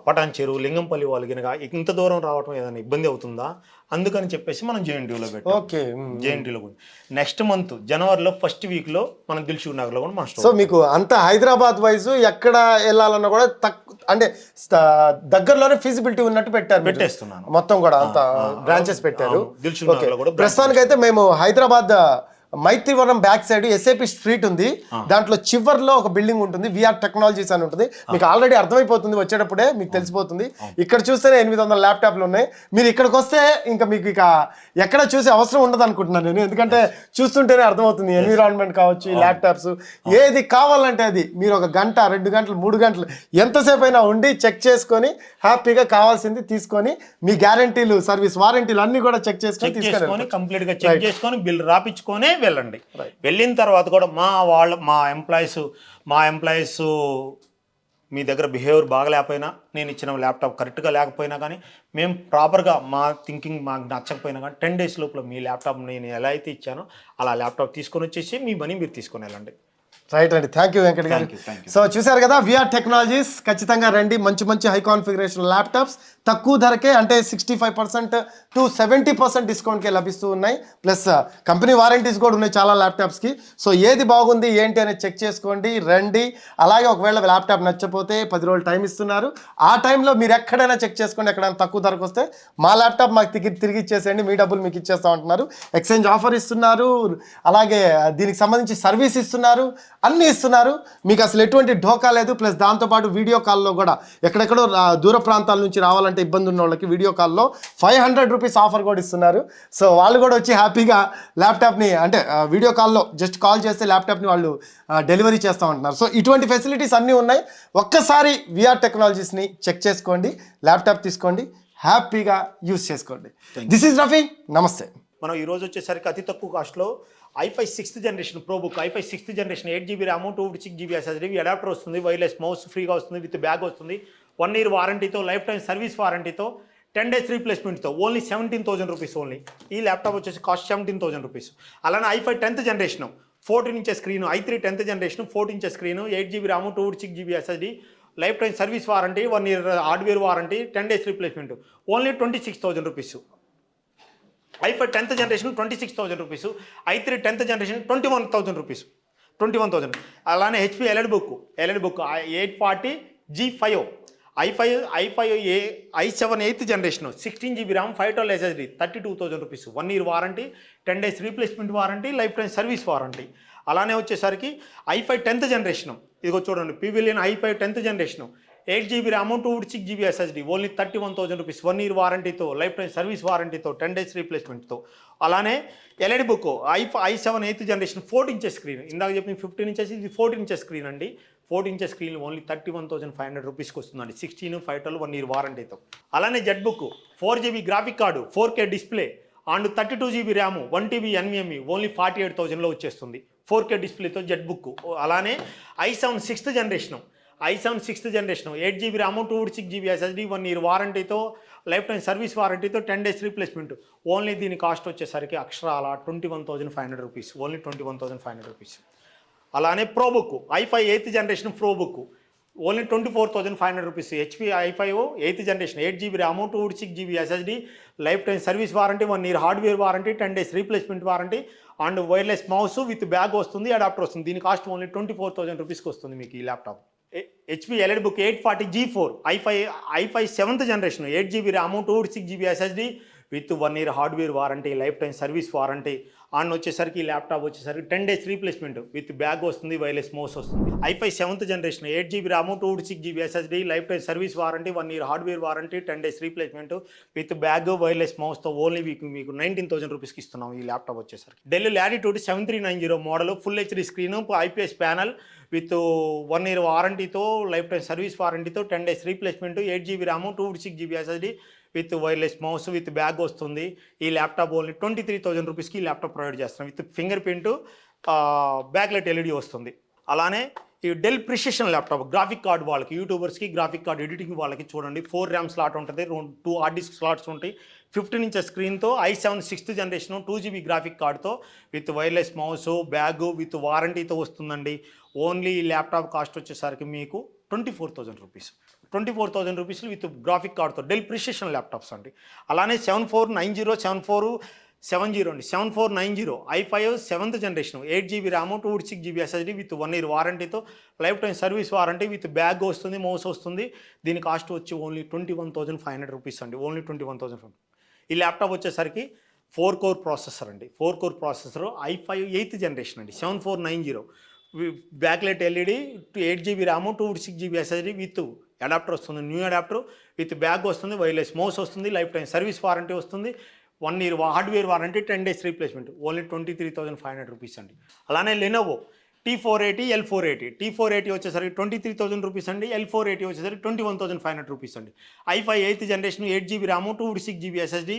పటాన్ చెరువు, లింగంపల్లి వాళ్ళు కనుక ఇంత దూరం రావడం ఏదైనా ఇబ్బంది అవుతుందా, అందుకని చెప్పేసి మనం జేఎన్టీయూలో పెట్టాం. జేఎన్టీయూలో నెక్స్ట్ మంత్ జనవరిలో ఫస్ట్ వీక్లో మనం దిల్షుక్ నగర్లో కూడా మన స్టోర్. సో మీకు అంత హైదరాబాద్ వైజ్ ఎక్కడ వెళ్ళాలన్నా కూడా అంటే దగ్గరలోనే ఫీజిబిలిటీ ఉన్నట్టు పెట్టేస్తున్నాను. మొత్తం కూడా అంత బ్రాంచెస్ పెట్టారు. దిల్షుక్ నగర్లో కూడా ప్రస్తుతానికైతే మేము Hyderabad Maitrivanam back side SAP street ఉంది, దాంట్లో చివర్లో ఒక బిల్డింగ్ ఉంటుంది, విఆర్ టెక్నాలజీస్ అని ఉంటుంది. మీకు ఆల్రెడీ అర్థమైపోతుంది, వచ్చేటప్పుడే మీకు తెలిసిపోతుంది. ఇక్కడ చూస్తేనే 800 ల్యాప్టాప్లు ఉన్నాయి. మీరు ఇక్కడికి వస్తే ఇంకా మీకు ఇక ఎక్కడ చూసే అవసరం ఉండదు అనుకుంటున్నాను నేను, ఎందుకంటే చూస్తుంటేనే అర్థమవుతుంది ఎన్విరాన్మెంట్ కావచ్చు, ఈ ల్యాప్టాప్స్ ఏది కావాలంటే అది మీరు 1 గంట 2 గంటలు 3 గంటలు ఎంతసేపు అయినా ఉండి చెక్ చేసుకొని హ్యాపీగా కావాల్సింది తీసుకొని మీ గ్యారంటీలు సర్వీస్ వారంటీలు అన్ని కూడా చెక్ చేసుకొని తీసుకొని కంప్లీట్ గా చెక్ చేసుకొని బిల్ రాపించుకొని వెళ్ళండి. వెళ్ళిన తర్వాత కూడా మా ఎంప్లాయీస్ మీ దగ్గర బిహేవియర్ బాగలేకపోయినా, నేను ఇచ్చిన ల్యాప్టాప్ కరెక్ట్గా లేకపోయినా కానీ, మేము ప్రాపర్గా మా థింకింగ్ మాకు నచ్చకపోయినా కానీ 10 days లోపల మీ ల్యాప్టాప్ నేను ఎలా అయితే ఇచ్చానో అలా ల్యాప్టాప్ తీసుకొని వచ్చేసి మీ మనీ మీరు తీసుకొని వెళ్ళండి. రైట్ అండి, థ్యాంక్ యూ వెంకట్ గారు. సో చూసారు కదా, విఆర్ టెక్నాలజీస్, ఖచ్చితంగా రండి. మంచి హై కాన్ఫిగరేషన్ ల్యాప్టాప్స్ తక్కువ ధరకే, అంటే 65% to 70% డిస్కౌంట్కే లభిస్తూ ఉన్నాయి. ప్లస్ కంపెనీ వారంటీస్ కూడా ఉన్నాయి చాలా ల్యాప్టాప్స్కి. సో ఏది బాగుంది ఏంటి అనేది చెక్ చేసుకోండి, రండి. అలాగే ఒకవేళ ల్యాప్టాప్ నచ్చకపోతే 10 రోజులు టైం ఇస్తున్నారు. ఆ టైంలో మీరు ఎక్కడైనా చెక్ చేసుకోండి, ఎక్కడైనా తక్కువ ధరకు వస్తే మా ల్యాప్టాప్ మాకు తిరిగి ఇచ్చేసేయండి, మీ డబ్బులు మీకు ఇచ్చేస్తా ఉంటున్నారు. ఎక్స్చేంజ్ ఆఫర్ ఇస్తున్నారు, అలాగే దీనికి సంబంధించి సర్వీస్ ఇస్తున్నారు, అన్నీ ఇస్తున్నారు. మీకు అసలు ఎటువంటి ఢోకా లేదు. ప్లస్ దాంతోపాటు వీడియో కాల్లో కూడా ఎక్కడెక్కడో దూర ప్రాంతాల నుంచి రావాలంటే ఇబ్బంది ఉన్న వాళ్ళకి వీడియో కాల్లో 500 రూపీస్ ఆఫర్ కూడా ఇస్తున్నారు. సో వాళ్ళు కూడా వచ్చి హ్యాపీగా ల్యాప్టాప్ని, అంటే వీడియో కాల్లో జస్ట్ కాల్ చేస్తే ల్యాప్టాప్ని వాళ్ళు డెలివరీ చేస్తూ ఉంటున్నారు. సో ఇటువంటి ఫెసిలిటీస్ అన్నీ ఉన్నాయి. ఒక్కసారి విఆర్ టెక్నాలజీస్ని చెక్ చేసుకోండి, ల్యాప్టాప్ తీసుకోండి, హ్యాపీగా యూస్ చేసుకోండి. దిస్ ఈజ్ రఫీ, నమస్తే. మనం ఈరోజు వచ్చేసరికి అతి తక్కువ కాస్ట్లో i5 6th generation pro book, i5 6th generation 8GB RAM 256GB SSD, adapter వస్తుంది, వైర్లెస్ మౌస్ ఫ్రీగా వస్తుంది, విత్ బ్యాగ్ వస్తుంది, 1 year వారంటీతో, లైఫ్ టైం సర్వీస్ వారంటీతో, 10 days రీప్లేస్మెంట్తో, ఓన్లీ 17,000 రూపీస్ ఓన్లీ. ఈ ల్యాప్టాప్ వచ్చేసి కాస్ట్ 17,000 రూపీస్. అలానే i5 10th generation 14 inch screen, i3 10th generation 14 inch screen, 8GB RAM 256GB SSD, life time service warranty, 1 year hardware warranty, 10 days replacement, only 26,000 rupees. i5 10th generation 26,000 rupees, i3 10th generation 21,000 rupees, 21,000. అలానే HP Elite book 840G5, i7 8th generation 16GB RAM 512 SSD, 32,000 rupees, 1 year warranty, 10 days replacement warranty, life time service warranty. అలానే వచ్చేసరికి i5 10th generation, ఇదిగో చూడండి, Pavilion i5 10th generation 8GB RAM 256GB SSD, only 31,000 rupees, 1 year వారంటీతో, life time service వారంటీతో, 10 days రీప్లేస్మెంట్తో. అలానే LED book i7 8th generation 14 inch screen, ఇందాక చెప్పిన 15 inches, ఇది 14 inch స్క్రీన్ అండి. 14 inch స్క్రీన్ ఓన్లీ 31,500 రూపీస్కి వస్తుందండి, 16 512 1 year వారంటీతో. అలానే Z book 4GB graphic card, 4K display and 32GB RAM, 1TB NVMe, only 48,000లో వచ్చేస్తుంది, 4K డిస్ప్లేతో జెడ్ బుక్. అలానే i7 6th generation, i7 6th generation 8GB RAM 256GB SSD, 1 year వారంటీతో, life time service వారంటీతో, 10 days replacement. Only దీని cost వచ్చేసరికి అక్షరాల 21,500 rupees, only 21,500 rupees. అలానే pro book i5 8th generation pro book, only 24,500 rupees. HP i5 8th generation 8GB RAM 256GB SSD, life time service warranty, 1 year hardware warranty, 10 days replacement warranty and wireless mouse with bag వస్తుంది, adapter వస్తుంది. దీని cost only 24,000 రూపీస్కి వస్తుంది మీకు ఈ laptop. HP LED book 840G4, i5 7th generation 8GB RAM 256GB SSD with 1 year hardware warranty, life time service warranty and వచ్చేసరికి ఈ laptop వచ్చేసరికి 10 days రీప్లేస్మెంట్ విత్ బ్యాగ్ వస్తుంది, వైర్లెస్ మౌస్ వస్తుంది. i5 7th generation 8GB RAM 256GB SSD, life time service warranty, 1 year hardware warranty, 10 days replacement with bag, wireless మౌస్తో only మీకు 19,000 రూపీస్కి ఇస్తున్నాం ఈ ల్యాప్టాప్ వచ్చేసరికి. Dell Latitude 7390 model, full HD screen, IPS panel with 1 year వారంటీతో, life time service వారంటీతో, 10 days replacement, 8GB RAM 256GB SSD with wireless mouse with bag వస్తుంది. ఈ ల్యాప్టాప్ ఓన్లీ 23,000 రూపీస్కి ఈ ల్యాప్టాప్ ప్రొవైడ్ చేస్తున్నాం, with finger print, back light LED వస్తుంది. అలానే ఈ Dell precision laptop, graphic card వాళ్ళకి, యూట్యూబర్స్కి గ్రాఫిక్ కార్డ్ ఎడిటింగ్ వాళ్ళకి చూడండి, 4 RAM స్లాట్ ఉంటుంది, 2 హార్డ్ డిస్క్ స్లాట్స్ ఉంటాయి, 15 inch స్క్రీన్తో, i7 6th generation 2GB graphic కార్డ్తో, with wireless mouse, bag with వారంటీతో వస్తుందండి. ఓన్లీ ఈ ల్యాప్టాప్ కాస్ట్ వచ్చేసరికి మీకు 24,000 రూపీస్, 24,000 రూపీస్ విత్ గ్రాఫిక్ కార్డ్తో, డెల్ ప్రిసిషన్ ల్యాప్టాప్స్ అండి. అలానే 7490 అండి, 7490 i5 7th generation 8GB RAM 256GB SSD with 1 year వారంటీతో, life time service warranty with bag వస్తుంది, మౌస్ వస్తుంది. దీని కాస్ట్ వచ్చి ఓన్లీ 21,500 రూపీస్ అండి, ఓన్లీ 21,500. ఈ ల్యాప్టాప్ వచ్చేసరికి 4 కోర్ ప్రాసెసర్ అండి, 4 core processor i5 8th generation అండి, 7490. Backlight LED, 8 GB RAM, 256 GB SSD with adapter వస్తుంది, న్యూ అడాప్టర్ విత్ బ్యాగ్ వస్తుంది, వైర్లెస్ మౌస్ వస్తుంది, లైఫ్ టైం సర్వీస్ వారంటీ వస్తుంది, 1 year hardware warranty, 10 days replacement, only 23,500 rupees అండి. అలానే Lenovo T480 L480 వచ్చేసరికి 23,000 rupees అండి, L480 వచ్చేసరికి 21,500 రూపీస్ అండి. i5 8th generation, 8 GB RAM, 256 GB SSD,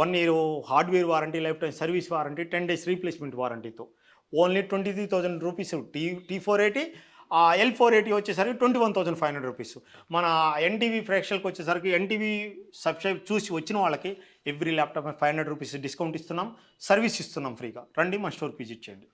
1 year hardware warranty, life time service warranty, 10 days replacement వారంటీతో only 23,000 rupees T480. L480 వచ్చేసరికి 21,500 rupees. మన NTV ప్రేక్షకులకు వచ్చేసరికి ఎన్టీవీ సబ్స్క్రైబ్ చూసి వచ్చిన వాళ్ళకి ఎవ్రీ ల్యాప్టాప్ 500 రూపీస్ డిస్కౌంట్ ఇస్తున్నాం, సర్వీస్ ఇస్తున్నాం ఫ్రీగా. రండి, మన స్టోర్ విజిట్ చేయండి.